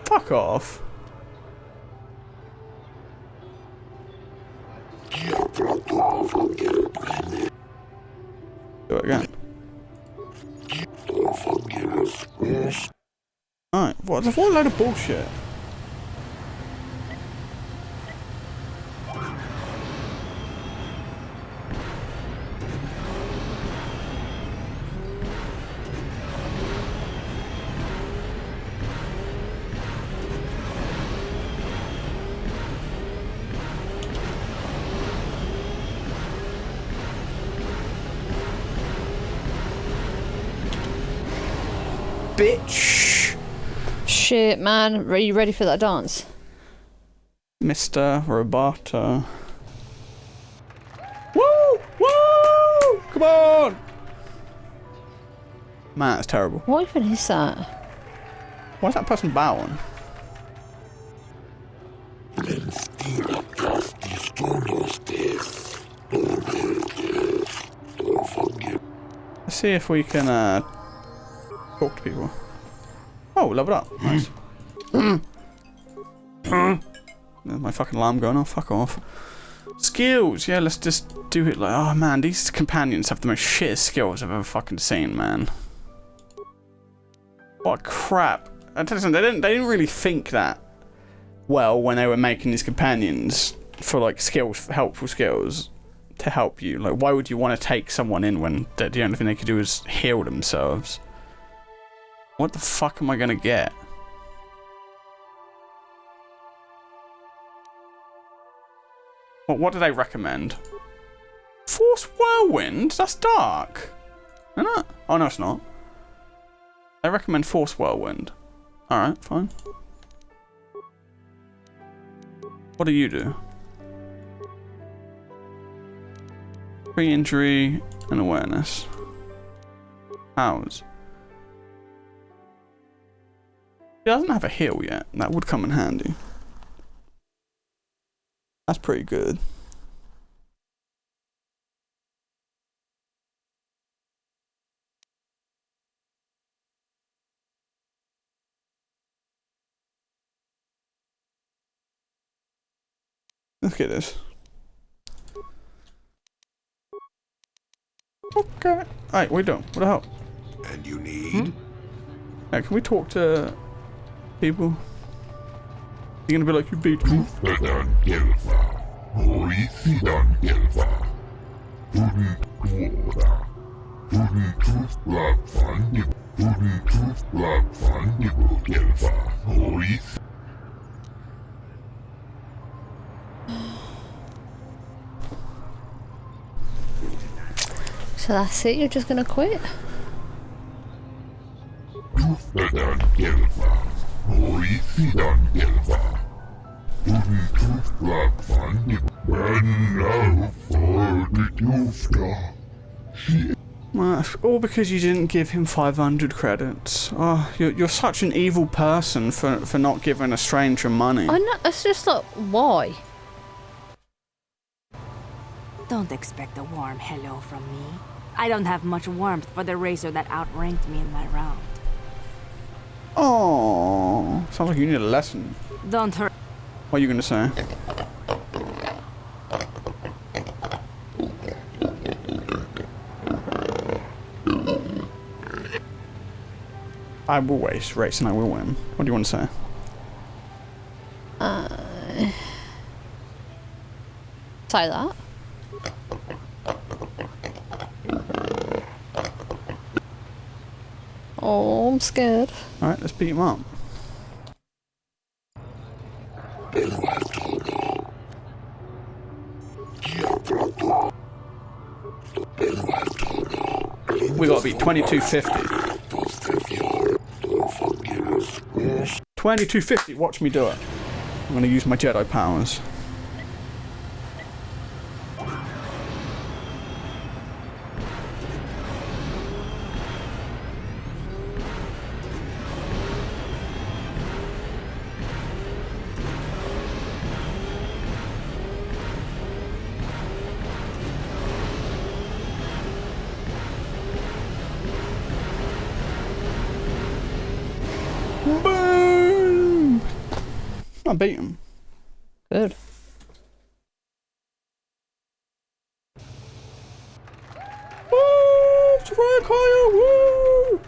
Fuck off. Do it again. Alright, what a load of bullshit. Bitch. Shit, man. Are you ready for that dance? Mr. Roboto. Woo! Woo! Come on! Man, that's terrible. What even is that? Why is that person bowing? Let's see if we can talk to people. Oh, level up. Nice. There's my fucking alarm going off. Fuck off. Skills. Yeah, let's just do it like... Oh, man. These companions have the most shittest skills I've ever fucking seen, man. What crap. I tell you something, they didn't really think that well when they were making these companions for, like, skills, helpful skills to help you. Like, why would you want to take someone in when the only thing they could do is heal themselves? What the fuck am I gonna get? What do they recommend? Force Whirlwind? That's dark. Isn't it? Oh no, it's not. They recommend Force Whirlwind. Alright, fine. What do you do? Pre-injury and awareness. Hours. He doesn't have a heal yet. That would come in handy. That's pretty good. Let's get this. Okay. Alright, what are you doing? What the hell? And you need? Hey, can we talk to people? You're gonna be like, you beat me. So that's it? You're just gonna quit? Well, all because you didn't give him 500 credits. Oh, you're such an evil person for not giving a stranger money. I know, it's just like, why? Don't expect a warm hello from me. I don't have much warmth for the racer that outranked me in my round. Oh, sounds like you need a lesson. Don't hurt. What are you gonna say? I will race and I will win. What do you want to say? Say that. Oh, I'm scared. Alright, let's beat him up. We gotta beat 2250. 2250, watch me do it. I'm gonna use my Jedi powers. Boom! I beat him. Good. Woo! Frankie! Woo!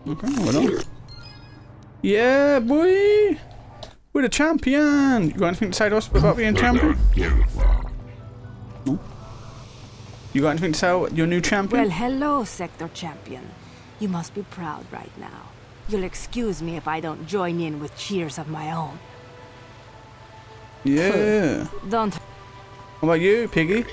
Okay, well done. Yeah, boy! We're the champion! You got anything to say to us about being champion? No? You got anything to say about your new champion? Well, hello, Sector Champion. You must be proud right now. You'll excuse me if I don't join in with cheers of my own. Yeah. Don't. What about you, Piggy?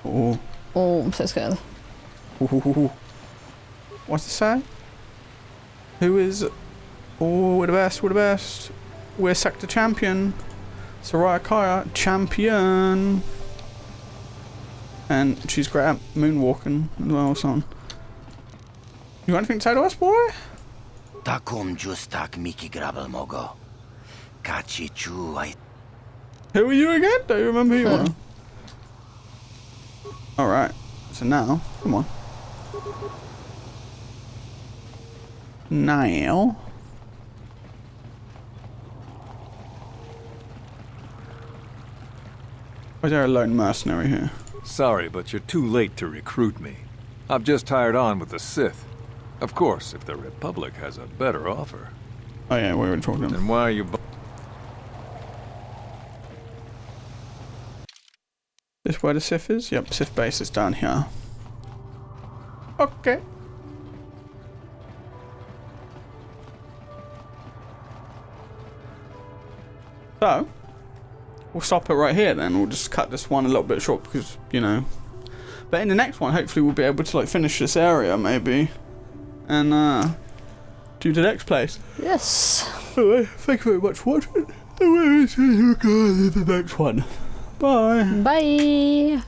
Oh. Oh, I'm so scared. Ooh. What's it say? Who is... Oh, we're the best, we're the best. We're Sector Champion. Soraya Kaya, champion. And she's great at moonwalking as well, son. You got anything to say to us, boy? Takum justak Miki Grabel Mogo. Kachi Chu I. Who are you again? Don't you remember who you are? Alright, so now, come on. Now. Why is there a lone mercenary here? Sorry, but you're too late to recruit me. I've just hired on with the Sith. Of course, if the Republic has a better offer. Oh yeah, we were talking. Then why are you... This where the Sith is? Yep, Sith base is down here. Okay. So, we'll stop it right here then. We'll just cut this one a little bit short because, you know. But in the next one, hopefully we'll be able to like finish this area maybe. And do the next place. Yes. Anyway, thank you very much for watching. And we'll see you guys in the next one. Bye. Bye.